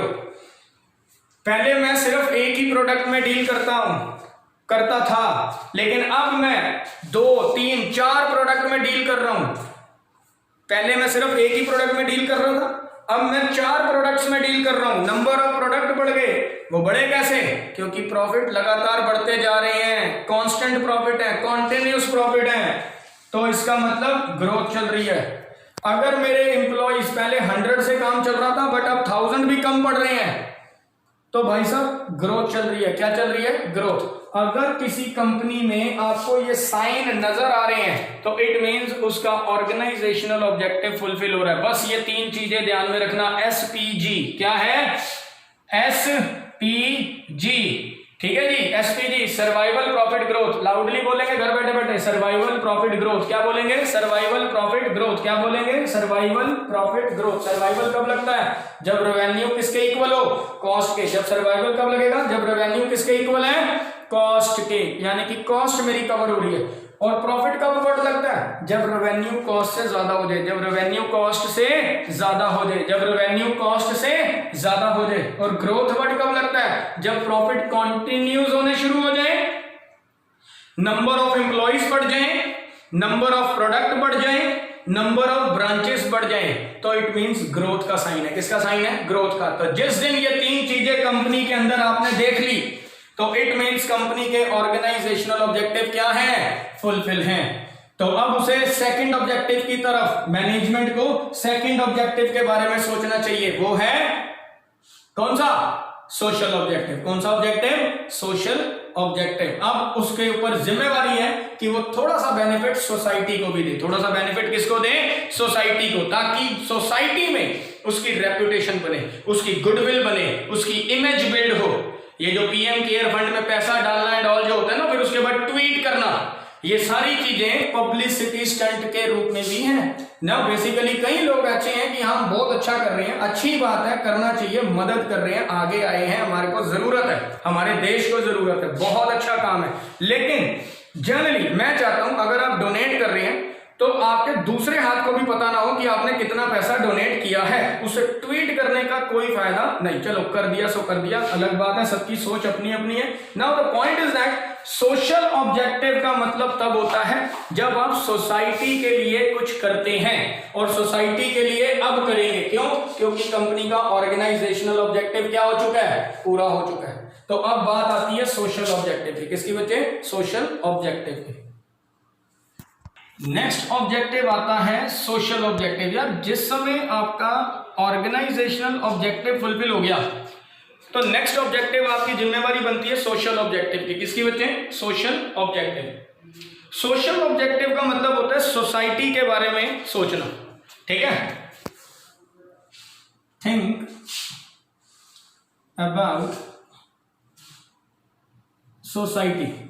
पहले मैं सिर्फ एक ही प्रोडक्ट में डील करता था, लेकिन अब मैं 2, 3, 4 प्रोडक्ट में डील कर रहा हूं। पहले मैं सिर्फ एक ही प्रोडक्ट में डील कर रहा था, अब मैं 4 प्रोडक्ट्स में डील कर रहा हूं। नंबर ऑफ प्रोडक्ट बढ़ गए। वो बढ़े कैसे? क्योंकि प्रॉफिट लगातार बढ़ते जा रहे हैं, कांस्टेंट प्रॉफिट है, कॉन्टिन्यूस प्रॉफिट है। तो इसका मतलब ग्रोथ चल रही है। अगर मेरे एम्प्लॉइज पहले 100 से काम चल रहा था बट अब 1000 भी कम पड़ रहे हैं, तो भाई साहब ग्रोथ चल रही है। क्या चल रही है? ग्रोथ। अगर किसी कंपनी में आपको ये साइन नजर आ रहे हैं तो इट मींस उसका ऑर्गेनाइजेशनल ऑब्जेक्टिव फुलफिल हो रहा है। बस ये 3 चीजें ध्यान में रखना। SPG क्या है? SPG ठीक है जी। SPG survival profit growth, loudly बोलेंगे घर बैठे बैठे, सर्वाइवल प्रॉफिट ग्रोथ। क्या बोलेंगे? Survival profit growth. क्या बोलेंगे? Survival profit growth. सर्वाइवल कब लगता है? जब रेवेन्यू किसके इक्वल हो? कॉस्ट के। जब सर्वाइवल कब लगेगा? जब रेवेन्यू किसके इक्वल है? कॉस्ट के, यानी कि कॉस्ट मेरी कवर हो रही है। और प्रॉफिट कब वर्ड लगता है? जब रेवेन्यू कॉस्ट से ज्यादा हो जाए, जब रेवेन्यू कॉस्ट से ज्यादा हो जाए, जब रेवेन्यू कॉस्ट से ज्यादा हो जाए। और ग्रोथ वर्ड कब लगता है? जब प्रॉफिट कॉन्टिन्यूज होने शुरू हो जाए, नंबर ऑफ एम्प्लॉइज बढ़ जाए, नंबर ऑफ प्रोडक्ट बढ़ जाए, नंबर ऑफ ब्रांचेस बढ़ जाए, तो इट मींस ग्रोथ का साइन है। किसका साइन है? ग्रोथ का। तो जिस दिन ये तीन चीजें कंपनी के अंदर आपने देख ली, तो इट मींस कंपनी के ऑर्गेनाइजेशनल ऑब्जेक्टिव क्या है? फुलफिल हैं। तो अब उसे सेकंड ऑब्जेक्टिव की तरफ, मैनेजमेंट को सेकंड ऑब्जेक्टिव के बारे में सोचना चाहिए। वो है कौन सा? Social objective. कौन सा ऑब्जेक्टिव? Social objective. अब उसके ऊपर जिम्मेवारी है कि वो थोड़ा सा बेनिफिट सोसाइटी को भी दे। थोड़ा सा बेनिफिट किसको दे? सोसाइटी को, ताकि सोसाइटी में उसकी रेपुटेशन बने, उसकी गुडविल बने, उसकी इमेज बिल्ड हो। ये जो पीएम केयर फंड में पैसा डालना एंड ऑल जो होता है ना, फिर उसके बाद ट्वीट करना, ये सारी चीजें पब्लिसिटी स्टंट के रूप में भी हैं ना। बेसिकली कई लोग अच्छे हैं कि हम बहुत अच्छा कर रहे हैं, अच्छी बात है, करना चाहिए, मदद कर रहे हैं, आगे आए हैं, हमारे को जरूरत है, हमारे देश को जरूरत है, बहुत अच्छा काम है। लेकिन जनरली मैं चाहता हूं अगर आप डोनेट कर रहे हैं तो आपके दूसरे हाथ को भी पता ना हो कि आपने कितना पैसा डोनेट किया है। उसे ट्वीट करने का कोई फायदा नहीं। चलो कर दिया सो कर दिया, अलग बात है, सबकी सोच अपनी अपनी है। Now the point is that social objective का मतलब तब होता है जब आप सोसाइटी के लिए कुछ करते हैं, और सोसाइटी के लिए अब करेंगे। क्यों? क्योंकि कंपनी का ऑर्गेनाइजेशनल ऑब्जेक्टिव क्या हो चुका है? पूरा हो चुका है। तो अब बात आती है सोशल ऑब्जेक्टिव की। किसकी बच्चे? सोशल ऑब्जेक्टिव की। नेक्स्ट ऑब्जेक्टिव आता है सोशल ऑब्जेक्टिव। यार जिस समय आपका ऑर्गेनाइजेशनल ऑब्जेक्टिव फुलफिल हो गया, तो नेक्स्ट ऑब्जेक्टिव आपकी जिम्मेवारी बनती है सोशल ऑब्जेक्टिव की। किसकी बच्चे? Social objective. सोशल ऑब्जेक्टिव का मतलब होता है सोसाइटी के बारे में सोचना। ठीक है? Think about society.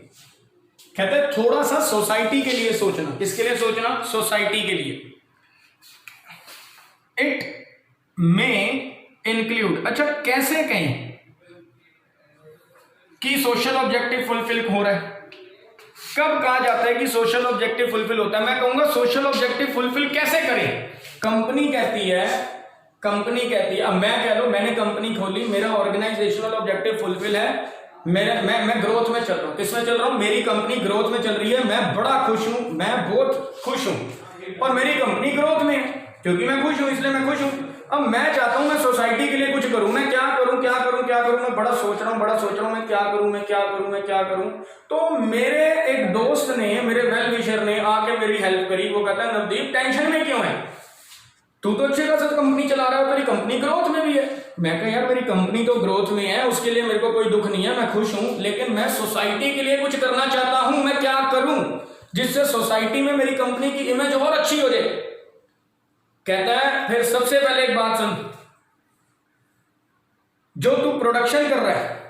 कहते हैं थोड़ा सा सोसाइटी के लिए सोचना। किसके लिए सोचना? सोसाइटी के लिए। इट मे इंक्लूड, अच्छा कैसे कहें कि सोशल ऑब्जेक्टिव फुलफिल हो रहा है? कब कहा जाता है कि सोशल ऑब्जेक्टिव फुलफिल होता है? मैं कहूंगा सोशल ऑब्जेक्टिव फुलफिल कैसे करें? कंपनी कहती है, अब मैं कह लो मैंने कंपनी खोली, मेरा ऑर्गेनाइजेशनल ऑब्जेक्टिव फुलफिल है, मैं ग्रोथ में चल रहा हूं। किसमें चल रहा हूं? मेरी कंपनी ग्रोथ में चल रही है, मैं बड़ा खुश हूं, मैं बहुत खुश हूं, और मेरी कंपनी ग्रोथ में है। क्योंकि मैं खुश हूं इसलिए मैं खुश हूं। अब मैं चाहता हूं मैं सोसाइटी के लिए कुछ करूं। मैं क्या करूं? मैं बड़ा सोच रहा हूं मैं क्या करूं। तो मेरे एक दोस्त ने, मेरे वेल विशर ने आके मेरी हेल्प करी। वो कहता है नवदीप टेंशन में क्यों है, तू तो अच्छे खासा कंपनी चला रहा है, तेरी कंपनी ग्रोथ में भी है। मैं कहा यार मेरी कंपनी तो ग्रोथ में है, उसके लिए मेरे को कोई दुख नहीं है, मैं खुश हूं, लेकिन मैं सोसाइटी के लिए कुछ करना चाहता हूं। मैं क्या करूं जिससे सोसाइटी में मेरी कंपनी की इमेज और अच्छी हो जाए? कहता है फिर सबसे पहले एक बात सुन, जो तू प्रोडक्शन कर रहा है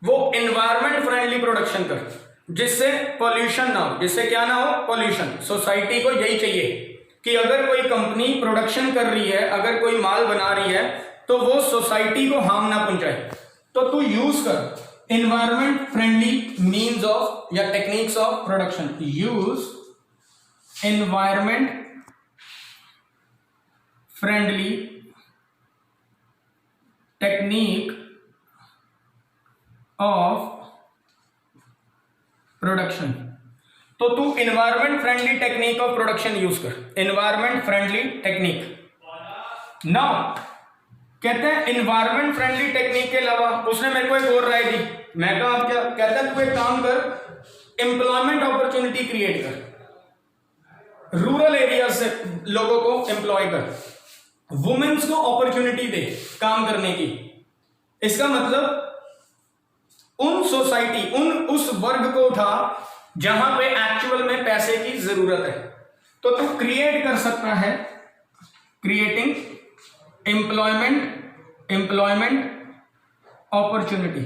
वो एनवायरमेंट फ्रेंडली प्रोडक्शन कर, जिससे पॉल्यूशन ना हो। जिससे क्या ना हो? पॉल्यूशन। सोसाइटी को यही चाहिए कि अगर कोई कंपनी प्रोडक्शन कर रही है, अगर कोई माल बना रही है, तो वो सोसाइटी को हार्म ना पहुंचाए। तो तू यूज कर एनवायरमेंट फ्रेंडली मीन्स ऑफ या techniques of production. Use environment friendly technique of production. तो तू environment friendly technique of production use कर। Environment friendly technique. नाउ कहते हैं एनवायरमेंट फ्रेंडली टेक्निक के अलावा उसने मेरे को एक और राय दी। मैं कहा आप क्या? कहता है तू एक काम कर, एम्प्लॉयमेंट अपॉर्चुनिटी क्रिएट कर, रूरल एरिया से लोगों को एम्प्लॉय कर, वुमेन्स को अपॉर्चुनिटी दे काम करने की। इसका मतलब उन सोसाइटी, उस वर्ग को उठा जहां पे एक्चुअल में पैसे की जरूरत है। तो तू क्रिएट कर सकता है, creating employment opportunity.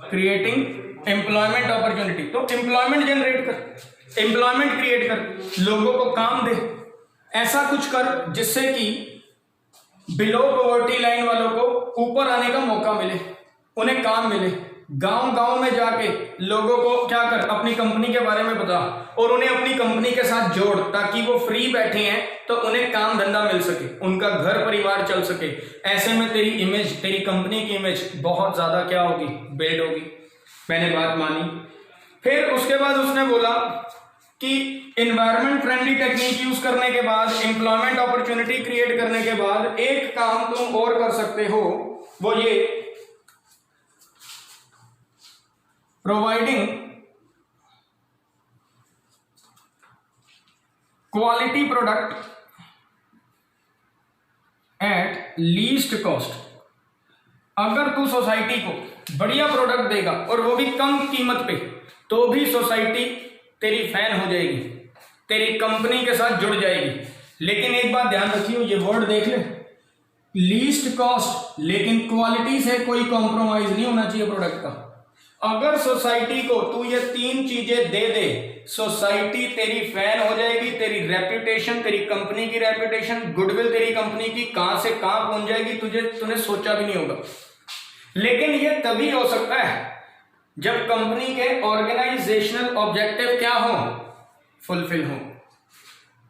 Creating employment opportunity, तो एम्प्लॉयमेंट जनरेट कर, एम्प्लॉयमेंट क्रिएट कर, लोगों को काम दे, ऐसा कुछ कर जिससे कि बिलो पॉवर्टी लाइन वालों को ऊपर आने का मौका मिले, उन्हें काम मिले। गांव गांव में जाके लोगों को क्या कर, अपनी कंपनी के बारे में बता और उन्हें अपनी कंपनी के साथ जोड़, ताकि वो फ्री बैठे हैं तो उन्हें काम धंधा मिल सके, उनका घर परिवार चल सके। ऐसे में तेरी इमेज, तेरी कंपनी की इमेज बहुत ज्यादा क्या होगी, बिल्ड होगी। मैंने बात मानी। फिर उसके बाद उसने बोला कि एनवायरमेंट फ्रेंडली टेक्निक यूज करने के बाद, एम्प्लॉयमेंट अपॉर्चुनिटी क्रिएट करने के बाद एक काम तुम और कर सकते हो, वो ये providing quality product at least cost. अगर तू सोसाइटी को बढ़िया प्रोडक्ट देगा और वो भी कम कीमत पे, तो भी सोसाइटी तेरी फैन हो जाएगी, तेरी कंपनी के साथ जुड़ जाएगी। लेकिन एक बात ध्यान रखियो, ये वर्ड देख ले, लीस्ट कॉस्ट, लेकिन क्वालिटी से कोई कॉम्प्रोमाइज नहीं होना चाहिए प्रोडक्ट का। अगर सोसाइटी को तू ये 3 चीजें दे दे, सोसाइटी तेरी फैन हो जाएगी, तेरी रेप्यूटेशन, तेरी कंपनी की रेप्यूटेशन, गुडविल तेरी कंपनी की कहां से कहां पहुंच जाएगी, तूने सोचा भी नहीं होगा। लेकिन ये तभी हो सकता है जब कंपनी के ऑर्गेनाइजेशनल ऑब्जेक्टिव क्या हो, फुलफिल हो।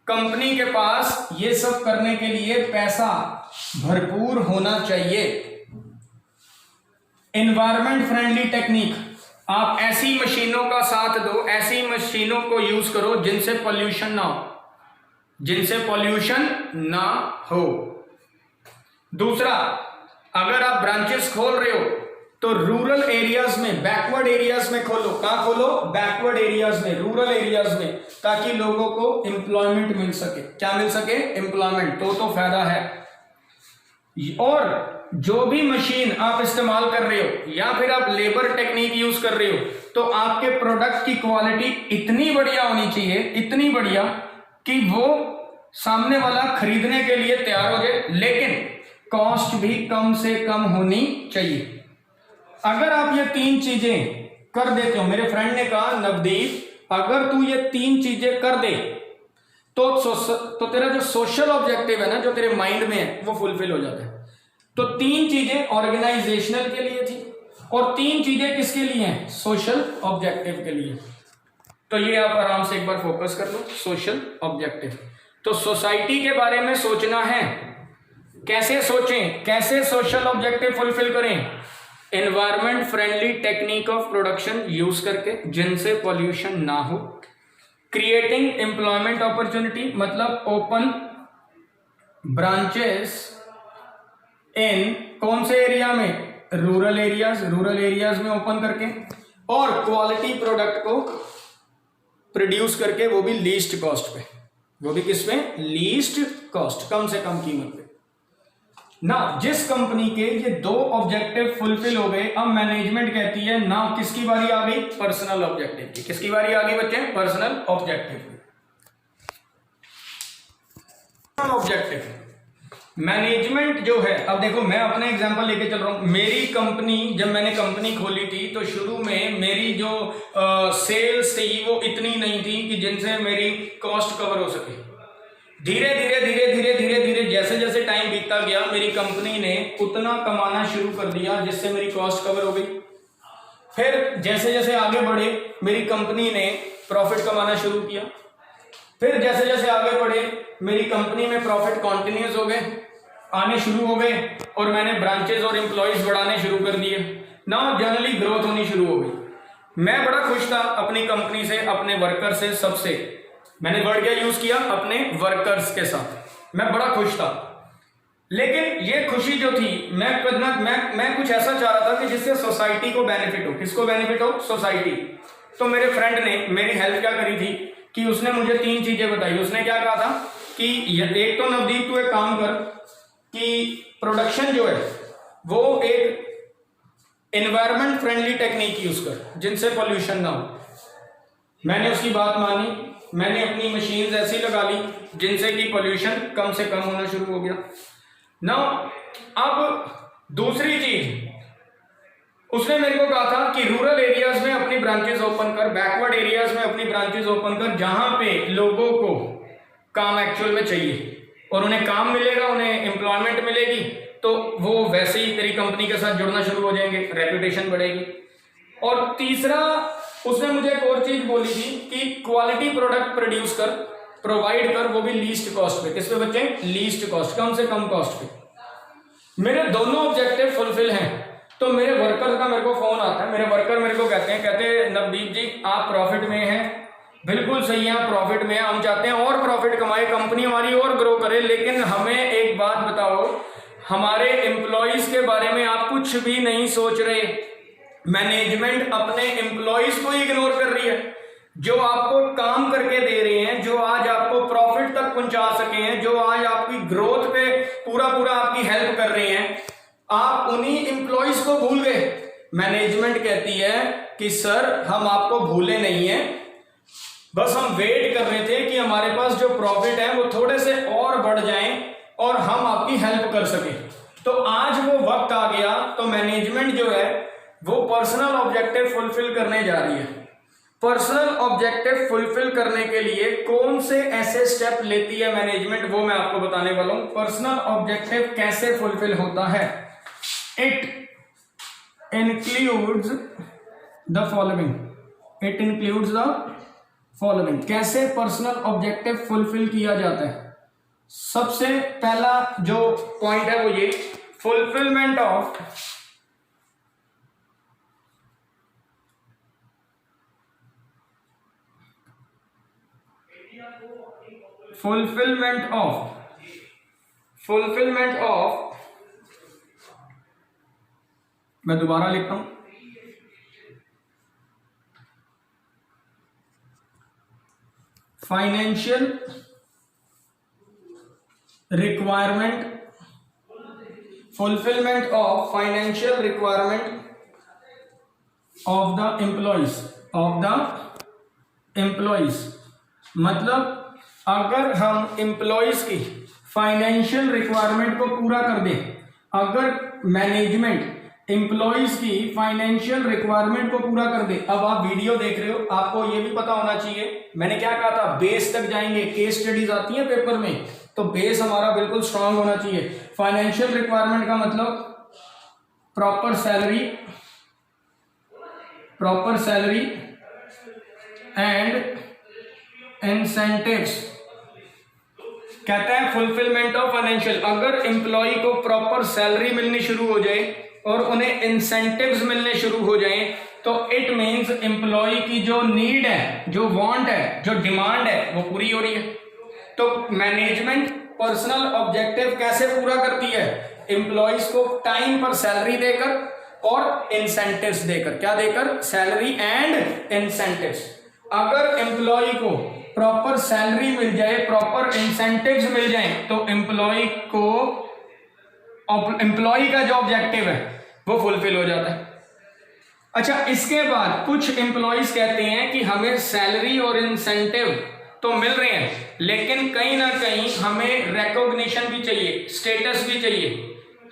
कंपनी के पास ये सब करने के लिए पैसा भरपूर होना चाहिए। एनवायरमेंट फ्रेंडली टेक्निक, आप ऐसी मशीनों का साथ दो, ऐसी मशीनों को यूज करो जिनसे पॉल्यूशन ना हो, जिनसे पॉल्यूशन ना हो। दूसरा, अगर आप ब्रांचेस खोल रहे हो तो रूरल एरियाज में, बैकवर्ड एरियाज में खोलो। कहां खोलो? बैकवर्ड एरियाज में, रूरल एरियाज में, ताकि लोगों को एम्प्लॉयमेंट मिल सके। क्या मिल सके? एम्प्लॉयमेंट। तो फायदा है। और जो भी मशीन आप इस्तेमाल कर रहे हो या फिर आप लेबर टेक्निक यूज कर रहे हो, तो आपके प्रोडक्ट की क्वालिटी इतनी बढ़िया होनी चाहिए, इतनी बढ़िया कि वो सामने वाला खरीदने के लिए तैयार हो जाए, लेकिन कॉस्ट भी कम से कम होनी चाहिए। अगर आप ये 3 चीजें कर देते हो, मेरे फ्रेंड ने कहा नवदीप, अगर तू ये 3 चीजें कर दे तो तेरा जो सोशल ऑब्जेक्टिव है ना, जो तेरे माइंड में है, वो फुलफिल हो जाता है। तो 3 चीजें ऑर्गेनाइजेशनल के लिए थी और 3 चीजें किसके लिए हैं? सोशल ऑब्जेक्टिव के लिए। तो ये आप आराम से एक बार फोकस कर लो, सोशल ऑब्जेक्टिव। तो सोसाइटी के बारे में सोचना है, कैसे सोचें, कैसे सोशल ऑब्जेक्टिव फुलफिल करें? Environment friendly technique of production use करके, जिनसे पॉल्यूशन ना हो। क्रिएटिंग एम्प्लॉयमेंट अपॉर्चुनिटी, मतलब ओपन ब्रांचेस इन कौन से एरिया में? रूरल एरियाज, रूरल एरियाज में ओपन करके, और क्वालिटी प्रोडक्ट को प्रोड्यूस करके, वो भी लीस्ट कॉस्ट पे। वो भी किस पे? लीस्ट कॉस्ट, कम से कम कीमत पे ना। जिस कंपनी के ये 2 ऑब्जेक्टिव फुलफिल हो गए, अब मैनेजमेंट कहती है ना, किसकी बारी आ गई? पर्सनल ऑब्जेक्टिव की। किसकी बारी आ गई बच्चे? पर्सनल ऑब्जेक्टिव की। ऑब्जेक्टिव मैनेजमेंट जो है, अब देखो मैं अपने एग्जांपल लेके चल रहा हूं। मेरी कंपनी, जब मैंने कंपनी खोली थी तो शुरू में मेरी जो सेल्स थी वो इतनी नहीं थी कि जिनसे मेरी कॉस्ट कवर हो सके। धीरे धीरे जैसे जैसे टाइम बीतता गया, मेरी कंपनी ने उतना कमाना शुरू कर दिया जिससे मेरी कॉस्ट कवर हो गई। फिर जैसे जैसे आगे बढ़े, मेरी कंपनी ने प्रॉफिट कमाना शुरू किया। फिर जैसे जैसे आगे बढ़े, मेरी कंपनी में प्रॉफिट कॉन्टिन्यूस हो गए, आने शुरू हो गए, और मैंने ब्रांचेस और एम्प्लॉइज बढ़ाने शुरू कर दिए। नाउ जनरली ग्रोथ होनी शुरू हो गई। मैं बड़ा खुश था अपनी कंपनी से, अपने वर्कर से, सबसे। मैंने वर्ड क्या यूज किया? अपने वर्कर्स के साथ मैं बड़ा खुश था। लेकिन ये खुशी जो थी, मैं कुछ ऐसा चाह रहा था कि जिससे सोसाइटी को बेनिफिट हो। किसको बेनिफिट हो? सोसाइटी। तो मेरे फ्रेंड ने मेरी हेल्प क्या करी थी कि उसने मुझे 3 चीजें बताई। उसने क्या कहा था कि एक तो नवदीप तू एक काम कर कि प्रोडक्शन जो है वो एक एनवायरमेंट फ्रेंडली टेक्निक यूज कर, जिनसे पॉल्यूशन ना हो। मैंने उसकी बात मानी, मैंने अपनी मशीन्स ऐसी लगा ली जिनसे कि पॉल्यूशन कम से कम होना शुरू हो गया। नाउ अब दूसरी चीज, उसने मेरे को कहा था कि रूरल एरियाज में अपनी ब्रांचेस ओपन कर, बैकवर्ड एरियाज में अपनी ब्रांचेस ओपन कर, जहां पे लोगों को काम एक्चुअल में चाहिए और उन्हें काम मिलेगा, उन्हें एम्प्लॉयमेंट मिलेगी, तो वो वैसे ही तेरी कंपनी के साथ जुड़ना शुरू हो जाएंगे, रेपुटेशन बढ़ेगी। और तीसरा उसने मुझे एक और चीज बोली थी कि क्वालिटी प्रोडक्ट प्रोड्यूस कर, प्रोवाइड कर, वो भी लीस्ट कॉस्ट पे। किस पे बच्चे? लीस्ट कॉस्ट, कम से कम कॉस्ट पे। मेरे दोनों ऑब्जेक्टिव फुलफिल हैं। तो मेरे वर्कर का मेरे को फोन आता है, मेरे वर्कर मेरे को कहते हैं नवदीप जी आप प्रॉफिट में हैं, बिल्कुल सही है, आप प्रॉफिट में हैं, हम चाहते हैं और प्रॉफिट कमाए, कंपनी हमारी और ग्रो करे, लेकिन हमें एक बात बताओ, हमारे एम्प्लॉइज के बारे में आप कुछ भी नहीं सोच रहे। मैनेजमेंट अपने एम्प्लॉइज को इग्नोर कर रही है, जो आपको काम करके दे रहे हैं, जो आज आपको प्रॉफिट तक पहुंचा सके हैं, जो आज आपकी ग्रोथ पे पूरा आपकी हेल्प कर रहे हैं, आप उन्हीं एम्प्लॉइज को भूल गए। मैनेजमेंट कहती है कि सर हम आपको भूले नहीं है, बस हम वेट कर रहे थे कि हमारे पास जो प्रॉफिट है वो थोड़े से और बढ़ जाएं और हम आपकी हेल्प कर सके। तो आज वो वक्त आ गया, तो मैनेजमेंट जो है वो पर्सनल ऑब्जेक्टिव फुलफिल करने जा रही है। पर्सनल ऑब्जेक्टिव फुलफिल करने के लिए कौन से ऐसे स्टेप लेती है मैनेजमेंट, वो मैं आपको बताने वाला हूं। पर्सनल ऑब्जेक्टिव कैसे फुलफिल होता है? It includes the following. कैसे पर्सनल ऑब्जेक्टिव फुलफिल किया जाता है? सबसे पहला जो पॉइंट है वो ये, फुलफिलमेंट ऑफ मैं दोबारा लिखता हूं, financial requirement, fulfilment of financial requirement of the employees. मतलब अगर हम एम्प्लॉइज की फाइनेंशियल रिक्वायरमेंट को पूरा कर दें, अगर मैनेजमेंट एम्प्लॉइज की फाइनेंशियल रिक्वायरमेंट को पूरा कर दे। अब आप वीडियो देख रहे हो, आपको ये भी पता होना चाहिए, मैंने क्या कहा था, बेस तक जाएंगे, केस स्टडीज आती है पेपर में, तो बेस हमारा बिल्कुल स्ट्रांग होना चाहिए। फाइनेंशियल रिक्वायरमेंट का मतलब प्रॉपर सैलरी एंड इंसेंटिव्स। कहता है फुलफिलमेंट ऑफ फाइनेंशियल, अगर एम्प्लॉय को प्रॉपर सैलरी मिलनी शुरू हो जाए और उन्हें इंसेंटिव्स मिलने शुरू हो जाएं, तो इट मींस एम्प्लॉय की जो नीड है, जो वांट है, जो डिमांड है, वो पूरी हो रही है। तो मैनेजमेंट पर्सनल ऑब्जेक्टिव कैसे पूरा करती है? एम्प्लॉयज को टाइम पर सैलरी देकर और इंसेंटिव्स देकर। क्या देकर? Salary and incentives. अगर एम्प्लॉय को प्रॉपर सैलरी मिल जाए, प्रॉपर इंसेंटिव्स मिल जाए, तो एम्प्लॉय का जो ऑब्जेक्टिव है वो फुलफिल हो जाता है। अच्छा, इसके बाद कुछ एम्प्लॉइज कहते हैं कि हमें सैलरी और इंसेंटिव तो मिल रहे हैं, लेकिन कहीं ना कहीं हमें रिकॉग्निशन भी चाहिए, स्टेटस भी चाहिए।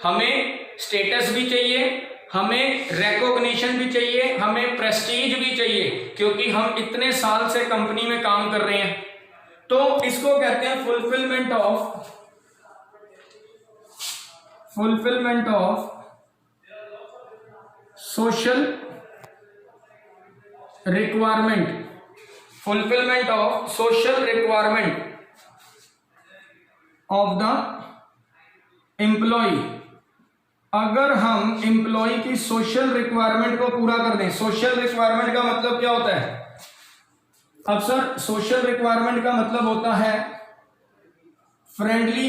हमें स्टेटस भी चाहिए, हमें रिकॉग्निशन भी चाहिए, हमें प्रेस्टीज भी चाहिए, क्योंकि हम इतने साल से कंपनी में काम कर रहे हैं। तो इसको कहते हैं fulfilment of social requirement. Fulfilment of social requirement of the employ. अगर हम एम्प्लॉय की सोशल रिक्वायरमेंट को पूरा कर दें, सोशल रिक्वायरमेंट का मतलब क्या होता है? अब सर सोशल रिक्वायरमेंट का मतलब होता है फ्रेंडली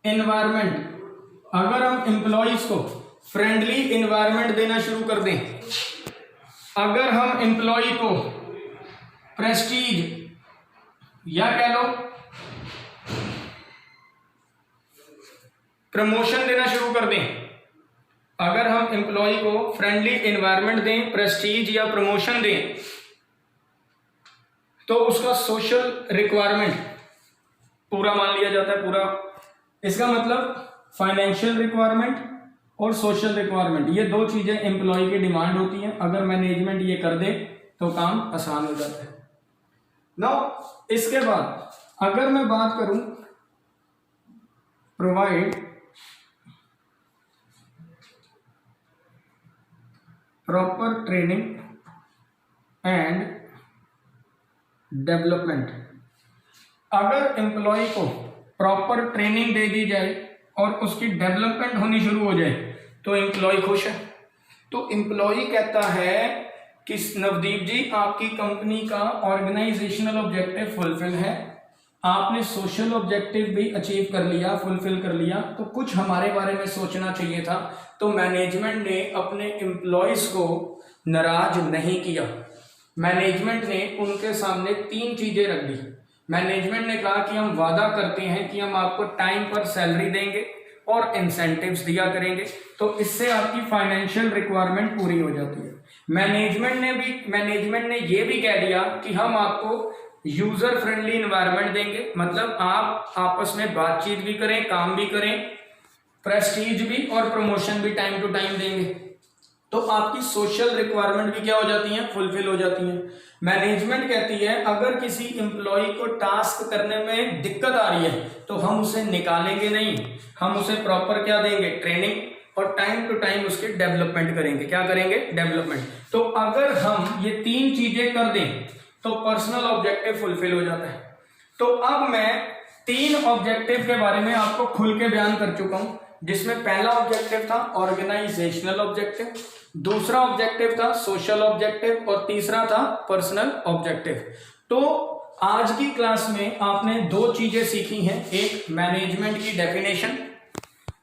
एनवायरमेंट। अगर हम एम्प्लॉइज को फ्रेंडली एनवायरनमेंट देना शुरू कर दें, अगर हम एम्प्लॉय को प्रेस्टीज या कह लो प्रमोशन देना शुरू कर दें, अगर हम एम्प्लॉय को फ्रेंडली एनवायरनमेंट दें, प्रेस्टीज या प्रमोशन दें, तो उसका सोशल रिक्वायरमेंट पूरा मान लिया जाता है। पूरा इसका मतलब फाइनेंशियल रिक्वायरमेंट और सोशल रिक्वायरमेंट, ये दो चीजें एम्प्लॉय की डिमांड होती हैं। अगर मैनेजमेंट ये कर दे तो काम आसान हो जाता है। नाउ इसके बाद अगर मैं बात करूं provide proper training and development, अगर एम्प्लॉय को प्रॉपर ट्रेनिंग दे दी जाए और उसकी डेवलपमेंट होनी शुरू हो जाए तो एम्प्लॉय खुश है। तो एम्प्लॉय कहता है कि नवदीप जी आपकी कंपनी का ऑर्गेनाइजेशनल ऑब्जेक्टिव फुलफिल है, आपने सोशल ऑब्जेक्टिव भी अचीव कर लिया, फुलफिल कर लिया, तो कुछ हमारे बारे में सोचना चाहिए था। तो मैनेजमेंट ने अपने एम्प्लॉयज को नाराज नहीं किया। मैनेजमेंट ने उनके सामने 3 चीजें रख दी। मैनेजमेंट ने कहा कि हम वादा करते हैं कि हम आपको टाइम पर सैलरी देंगे और इंसेंटिव्स दिया करेंगे, तो इससे आपकी फाइनेंशियल रिक्वायरमेंट पूरी हो जाती है। मैनेजमेंट ने ये भी कह दिया कि हम आपको यूजर फ्रेंडली एनवायरनमेंट देंगे, मतलब आप आपस में बातचीत भी करें, काम भी करें, प्रेस्टीज भी और प्रमोशन भी टाइम टू टाइम देंगे। तो आपकी सोशल रिक्वायरमेंट भी क्या हो जाती हैं, फुलफिल हो जाती हैं। मैनेजमेंट कहती है अगर किसी एम्प्लॉय को टास्क करने में दिक्कत आ रही है तो हम उसे निकालेंगे नहीं, हम उसे प्रॉपर क्या देंगे, ट्रेनिंग, और टाइम टू टाइम उसकी डेवलपमेंट करेंगे। क्या करेंगे, डेवलपमेंट। तो अगर हम ये 3 चीजें कर दें तो पर्सनल ऑब्जेक्टिव फुलफिल हो जाता है। तो अब मैं 3 ऑब्जेक्टिव के बारे में आपको खुल के बयान कर चुका हूं, जिसमें पहला ऑब्जेक्टिव था ऑर्गेनाइजेशनल ऑब्जेक्टिव, दूसरा ऑब्जेक्टिव था सोशल ऑब्जेक्टिव और तीसरा था पर्सनल ऑब्जेक्टिव। तो आज की क्लास में आपने 2 चीजें सीखी हैं, एक मैनेजमेंट की डेफिनेशन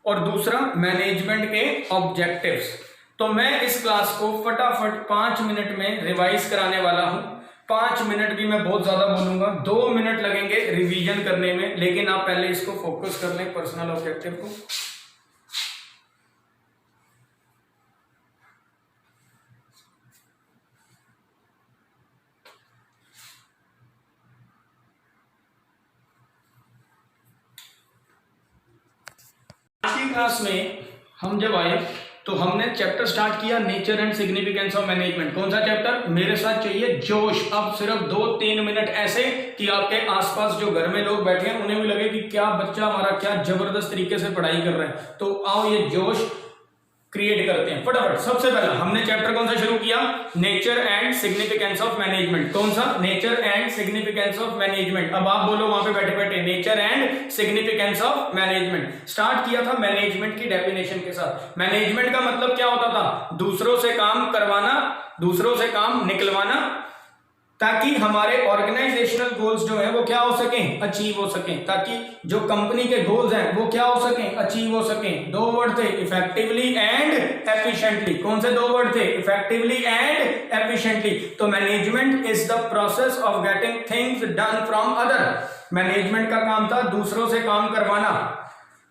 और दूसरा मैनेजमेंट के ऑब्जेक्टिव्स। तो मैं इस क्लास को फटाफट 5 मिनट में रिवाइज कराने वाला हूं। 5 मिनट भी मैं बहुत ज्यादा बोलूंगा, 2 मिनट लगेंगे रिवीजन करने में, लेकिन आप पहले इसको फोकस कर लें पर्सनल ऑब्जेक्टिव को। आज की क्लास में हम जब आए तो हमने चैप्टर स्टार्ट किया nature and significance of management. कौन सा चैप्टर, मेरे साथ चाहिए जोश। अब सिर्फ 2-3 मिनट ऐसे कि आपके आसपास जो घर में लोग बैठे हैं उन्हें भी लगे कि क्या बच्चा हमारा क्या जबरदस्त तरीके से पढ़ाई कर रहा है। तो आओ ये जोश क्रिएट करते हैं फटाफट। सबसे पहला हमने चैप्टर कौन सा शुरू किया, nature and significance of management. कौन सा, nature and significance of management. अब आप बोलो वहां पे बैठे बैठे, nature and significance of management. Start किया था मैनेजमेंट की डेफिनेशन के साथ। मैनेजमेंट का मतलब क्या होता था, दूसरों से काम करवाना, दूसरों से काम निकलवाना, ताकि हमारे ऑर्गेनाइजेशनल गोल्स जो है वो क्या हो सकें, अचीव हो सकें, ताकि जो कंपनी के गोल्स हैं वो क्या हो सकें, अचीव हो सकें। 2 वर्ड थे, इफेक्टिवली एंड एफिशिएंटली। कौन से 2 वर्ड थे, इफेक्टिवली एंड एफिशिएंटली। तो management is the process of getting things done from other. Management का काम था दूसरों से काम करवाना,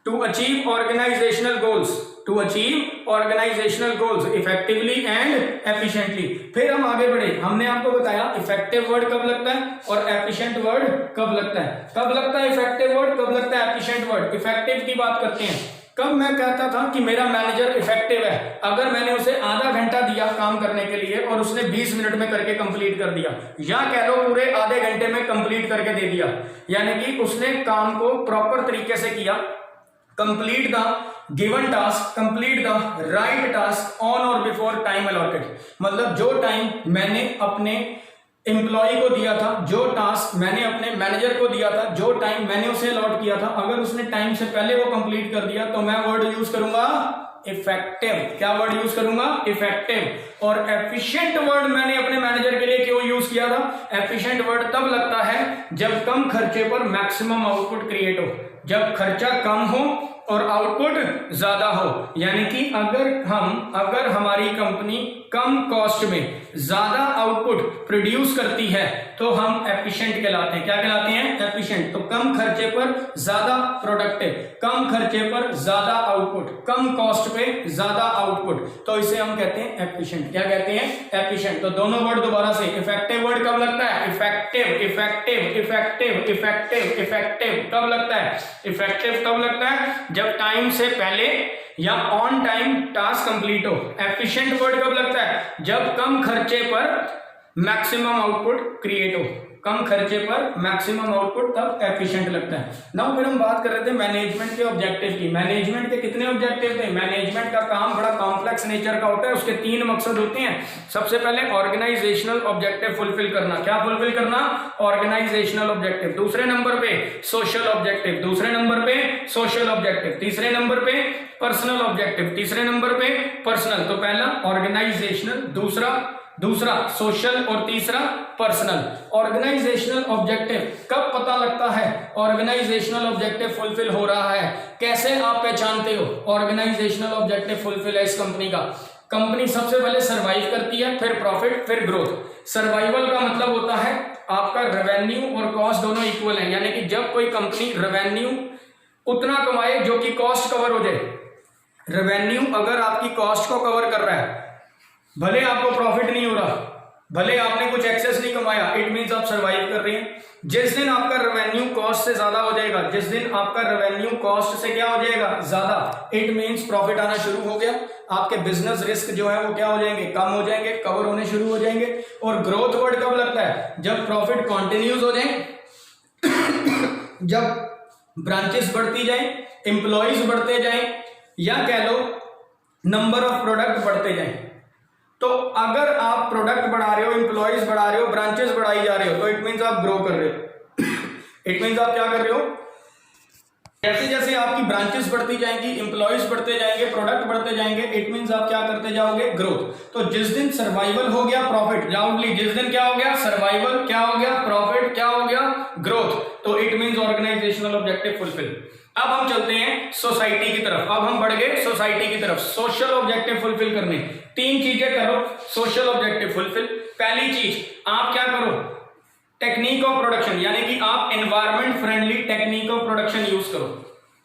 to achieve organisational goals, to achieve organisational goals effectively and efficiently. फिर हम आगे बढ़े, हमने आपको बताया इफेक्टिव वर्ड कब लगता है और एफिशिएंट वर्ड कब लगता है। कब लगता है इफेक्टिव वर्ड, कब लगता है एफिशिएंट वर्ड। इफेक्टिव की बात करते हैं, कब मैं कहता था कि मेरा मैनेजर इफेक्टिव है, अगर मैंने उसे आधा घंटा दिया काम करने के लिए और उसने 20 मिनट में करके कंप्लीट कर दिया, या कह लो पूरे आधे घंटे में कंप्लीट करके दे दिया, यानी कि उसने काम को प्रॉपर तरीके से किया। Complete the given task, complete the right task on और बिफोर टाइम अलॉटेड। मतलब जो टाइम मैंने अपने एम्प्लॉय को दिया था, जो टास्क मैंने अपने मैनेजर को दिया था, जो टाइम मैंने उसे अलॉट किया था, अगर उसने टाइम से पहले वो कंप्लीट कर दिया तो मैं वर्ड यूज करूंगा इफेक्टिव। क्या वर्ड यूज करूंगा, इफेक्टिव। और एफिशिएंट वर्ड मैंने अपने मैनेजर के लिए क्यों यूज किया था, एफिशिएंट वर्ड तब लगता है जब कम खर्चे पर मैक्सिमम आउटपुट क्रिएट हो, जब खर्चा कम हो और आउटपुट ज्यादा हो। यानी कि अगर हमारी कंपनी कम कॉस्ट में ज्यादा आउटपुट प्रोड्यूस करती है तो हम एफिशिएंट कहलाते हैं। क्या कहलाते हैं? एफिशिएंट। तो कम खर्चे पर ज्यादा प्रोडक्टिव, कम खर्चे पर ज्यादा आउटपुट, कम कॉस्ट पे ज्यादा आउटपुट, तो इसे हम कहते हैं एफिशिएंट। क्या कहते हैं? एफिशिएंट। तो दोनों वर्ड दोबारा से, इफेक्टिव वर्ड कब लगता है? Effective, effective, effective, effective, effective कब लगता है? इफेक्टिव तब लगता है जब टाइम से पहले या ऑन टाइम टास्क कंप्लीट हो। एफिशिएंट वर्ड कब लगता है? जब कम खर्चे पर मैक्सिमम आउटपुट क्रिएट हो। कम खर्चे पर मैक्सिमम आउटपुट तब एफिशिएंट लगता है। नाउ फिर हम बात कर रहे थे मैनेजमेंट के ऑब्जेक्टिव की। मैनेजमेंट के कितने ऑब्जेक्टिव थे? मैनेजमेंट का काम बड़ा कॉम्प्लेक्स नेचर का होता है, उसके 3 मकसद होते हैं। सबसे पहले ऑर्गेनाइजेशनल ऑब्जेक्टिव फुलफिल करना। क्या फुलफिल करना? Organisational objective. दूसरे नंबर पे सोशल ऑब्जेक्टिव, दूसरे नंबर पे सोशल ऑब्जेक्टिव, तीसरे नंबर पे पर्सनल ऑब्जेक्टिव, तीसरे नंबर पे पर्सनल। तो पहला ऑर्गेनाइजेशनल, दूसरा सोशल और तीसरा पर्सनल। ऑर्गेनाइजेशनल ऑब्जेक्टिव कब पता लगता है ऑर्गेनाइजेशनल ऑब्जेक्टिव फुलफिल हो रहा है? कैसे आप पहचानते हो ऑर्गेनाइजेशनल ऑब्जेक्टिव फुलफिल है इस कंपनी का? कंपनी सबसे पहले सर्वाइव करती है, फिर प्रॉफिट, फिर ग्रोथ। सर्वाइवल का मतलब होता है आपका रेवेन्यू और कॉस्ट दोनों इक्वल है, यानी कि जब कोई कंपनी रेवेन्यू उतना कमाए जो कि कॉस्ट कवर हो जाए। रेवेन्यू अगर आपकी कॉस्ट को कवर कर रहा है, भले आपको प्रॉफिट नहीं हो रहा, भले आपने कुछ एक्सेस नहीं कमाया, इट मींस आप सर्वाइव कर रहे हैं। जिस दिन आपका रेवेन्यू कॉस्ट से ज्यादा हो जाएगा, जिस दिन आपका रेवेन्यू कॉस्ट से क्या हो जाएगा? ज्यादा, इट मींस प्रॉफिट आना शुरू हो गया। आपके बिजनेस रिस्क जो है वो क्या हो जाएंगे? कम हो जाएंगे, कवर होने शुरू हो जाएंगे। और ग्रोथ वर्ड कब लगता है? जब प्रॉफिट कॉन्टिन्यूज हो जाए, जब ब्रांचेस बढ़ती जाए, एम्प्लॉइज बढ़ते जाए, या कह लो नंबर ऑफ प्रोडक्ट बढ़ते जाए। तो अगर आप प्रोडक्ट बढ़ा रहे हो, एम्प्लॉइज बढ़ा रहे हो, ब्रांचेस बढ़ाई जा रहे हो, तो इट मींस आप ग्रो कर रहे हो। इट मींस आप क्या कर रहे हो? जैसे जैसे आपकी ब्रांचेस बढ़ती जाएंगी, एम्प्लॉइज बढ़ते जाएंगे, प्रोडक्ट बढ़ते जाएंगे, इट मींस आप क्या करते जाओगे? ग्रोथ। तो जिस दिन सर्वाइवल हो गया, प्रॉफिट, लाउडली, जिस दिन क्या हो गया? सर्वाइवल, क्या हो गया? प्रॉफिट, क्या हो गया? ग्रोथ। तो it means organisational objective fulfil. अब हम चलते हैं सोसाइटी की तरफ। अब हम बढ़ गए सोसाइटी की तरफ, सोशल ऑब्जेक्टिव फुलफिल करने। 3 चीजें करो सोशल ऑब्जेक्टिव फुलफिल। पहली चीज, आप क्या करो? टेक्निक ऑफ प्रोडक्शन, यानी कि आप environment friendly technique of production use करो।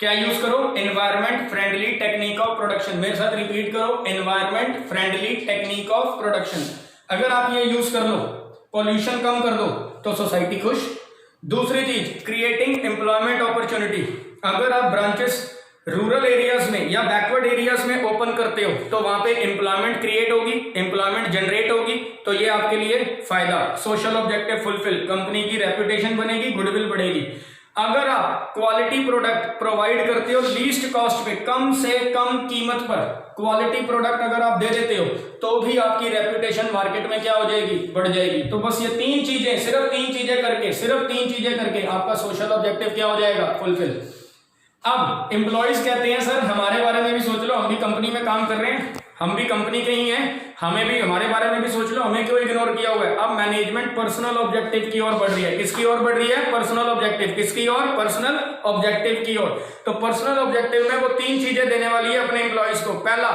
क्या यूज करो? Environment friendly technique of production. मेरे साथ रिपीट करो, environment friendly technique of production. अगर आप ये यूज कर लो, पॉल्यूशन कम कर दो, तो सोसाइटी खुश। दूसरी चीज, क्रिएटिंग एम्प्लॉयमेंट अपॉर्चुनिटी। अगर आप ब्रांचेस रूरल एरियाज में या बैकवर्ड एरियाज में ओपन करते हो तो वहां पे एम्प्लॉयमेंट क्रिएट होगी, एम्प्लॉयमेंट जनरेट होगी, तो ये आपके लिए फायदा। सोशल ऑब्जेक्टिव फुलफिल, कंपनी की रेपुटेशन बनेगी, गुडविल बढ़ेगी। अगर आप क्वालिटी प्रोडक्ट प्रोवाइड करते हो लीस्ट कॉस्ट पे, कम से कम कीमत पर क्वालिटी प्रोडक्ट अगर आप दे देते हो, तो भी आपकी रेपुटेशन मार्केट में क्या हो जाएगी? बढ़ जाएगी। तो बस ये 3 चीजें, सिर्फ 3 चीजें करके आपका सोशल ऑब्जेक्टिव क्या हो जाएगा? फुलफिल। अब एम्प्लॉइज कहते हैं सर हमारे बारे में भी सोच लो, हम भी कंपनी में काम कर रहे हैं, हम भी कंपनी के ही हैं, हमें भी हमारे बारे में भी सोच लो, हमें क्यों इग्नोर किया हुआ है? अब मैनेजमेंट पर्सनल ऑब्जेक्टिव की ओर बढ़ रही है। किसकी ओर बढ़ रही है? Personal objective. किसकी ओर? पर्सनल ऑब्जेक्टिव की ओर। तो पर्सनल ऑब्जेक्टिव में वो 3 चीजें देने वाली है अपने एम्प्लॉइज को। पहला,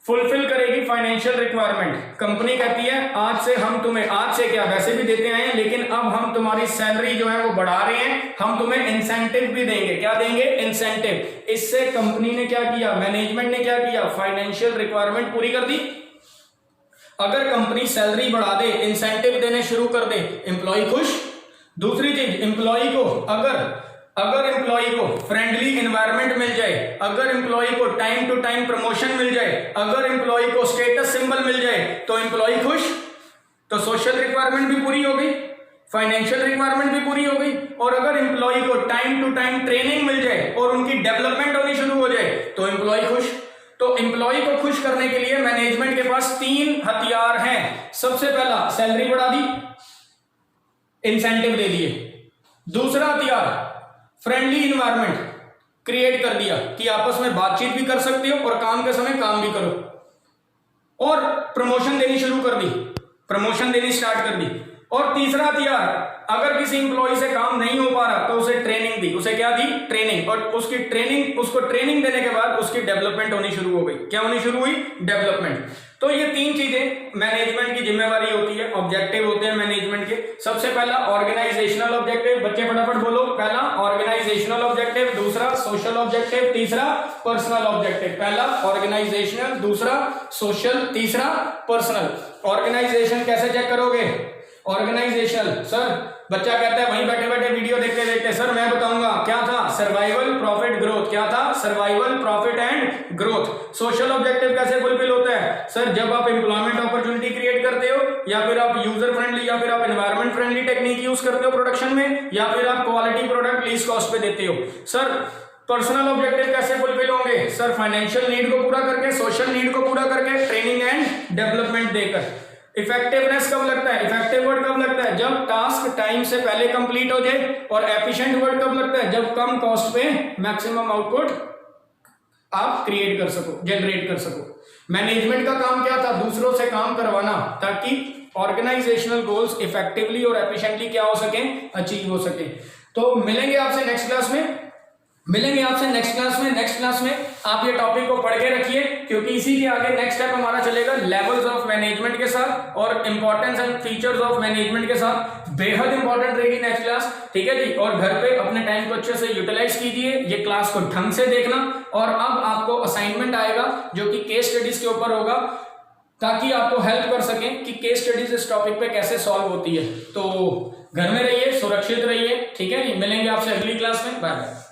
फुलफिल करेगी फाइनेंशियल रिक्वायरमेंट। कंपनी कहती है आज से हम तुम्हें, आज से क्या वैसे भी देते आए हैं, लेकिन अब हम तुम्हारी सैलरी जो है वो बढ़ा रहे हैं, हम तुम्हें इंसेंटिव भी देंगे। क्या देंगे? इंसेंटिव। इससे कंपनी ने क्या किया? मैनेजमेंट ने क्या किया? फाइनेंशियल रिक्वायरमेंट पूरी कर दी। अगर कंपनी सैलरी बढ़ा दे, इंसेंटिव देने शुरू कर दे, एम्प्लॉय खुश। दूसरी चीज, एम्प्लॉय को अगर एम्प्लॉय को फ्रेंडली एनवायरनमेंट मिल जाए, अगर एम्प्लॉय को टाइम टू टाइम प्रमोशन मिल जाए, अगर एम्प्लॉय को स्टेटस सिंबल मिल जाए, तो एम्प्लॉय खुश। तो सोशल रिक्वायरमेंट भी पूरी हो गई, फाइनेंशियल रिक्वायरमेंट भी पूरी हो गई, और अगर एम्प्लॉय को टाइम टू टाइम ट्रेनिंग मिल जाए और उनकी डेवलपमेंट होनी शुरू हो जाए, तो एम्प्लॉय खुश। तो एम्प्लॉय को खुश करने के लिए मैनेजमेंट के पास 3 हथियार हैं। सबसे पहला, सैलरी बढ़ा दी, इंसेंटिव दे दिए। दूसरा हथियार, फ्रेंडली इन्वायरमेंट क्रिएट कर दिया कि आपस में बातचीत भी कर सकते हो और काम के समय काम भी करो, और प्रमोशन देनी शुरू कर दी, प्रमोशन देनी स्टार्ट कर दी। और तीसरा हथियार, अगर किसी इंप्लॉय से काम नहीं हो पा रहा तो उसे ट्रेनिंग दी, उसे क्या दी? ट्रेनिंग। और उसकी ट्रेनिंग, उसको ट्रेनिंग देने के बाद उसकी डेवलपमेंट होनी शुरू हो गई। क्या होनी शुरू हुई? डेवलपमेंट। तो ये तीन चीजें मैनेजमेंट की जिम्मेवारी होती है, ऑब्जेक्टिव होते हैं मैनेजमेंट के। सबसे पहला ऑर्गेनाइजेशनल ऑब्जेक्टिव, बच्चे फटाफट बोलो। पहला ऑर्गेनाइजेशनल ऑब्जेक्टिव, दूसरा सोशल ऑब्जेक्टिव, तीसरा पर्सनल ऑब्जेक्टिव। पहला ऑर्गेनाइजेशनल, दूसरा सोशल, तीसरा पर्सनल। ऑर्गेनाइजेशन कैसे चेक करोगे? ऑर्गेनाइजेशनल सर, बच्चा कहता है वहीं बैठे बैठे वीडियो देखते देखते, सर मैं बताऊंगा क्या था? Survival, profit, growth. क्या था? Survival, profit and growth. Social objective कैसे फुलफिल होता है? सर जब आप एम्प्लॉयमेंट अपॉर्चुनिटी क्रिएट करते हो, या फिर आप यूजर फ्रेंडली या फिर आप एनवायरमेंट फ्रेंडली टेक्निक यूज करते हो प्रोडक्शन में, या फिर आप क्वालिटी प्रोडक्ट लीस्ट कॉस्ट पे देते हो। सर पर्सनल ऑब्जेक्टिव कैसे फुलफिल होंगे? सर फाइनेंशियल नीड को पूरा करके, सोशल नीड को पूरा करके, ट्रेनिंग एंड डेवलपमेंट देकर। इफेक्टिवनेस कब लगता है? इफेक्टिव वर्ड कब लगता है? जब टास्क टाइम से पहले कंप्लीट हो जाए। और एफिशिएंट वर्ड कब लगता है? जब कम कॉस्ट पे मैक्सिमम आउटपुट आप क्रिएट कर सको, जनरेट कर सको। मैनेजमेंट का काम क्या था? दूसरों से काम करवाना, ताकि ऑर्गेनाइजेशनल गोल्स इफेक्टिवली और एफिशिएंटली क्या हो सके? अचीव हो सके। तो मिलेंगे आपसे नेक्स्ट क्लास में, नेक्स्ट क्लास में आप ये टॉपिक को पढ़ के रखिए, क्योंकि इसी के आगे नेक्स्ट स्टेप हमारा चलेगा लेवल्स ऑफ मैनेजमेंट के साथ और importance and features of management के साथ। बेहद इंपॉर्टेंट रहेगी नेक्स्ट क्लास, ठीक है जी। और घर पे अपने टाइम को अच्छे से यूटिलाइज कीजिए, ये क्लास को ढंग से देखना। और अब आपको असाइनमेंट आएगा जो कि केस स्टडीज के ऊपर होगा, ताकि आपको हेल्प कर सकें कि केस स्टडीज इस टॉपिक पे कैसे सॉल्व होती है। तो घर में रहिए, सुरक्षित रहिए, ठीक है जी। मिलेंगे आपसे अगली क्लास में, बाय बाय।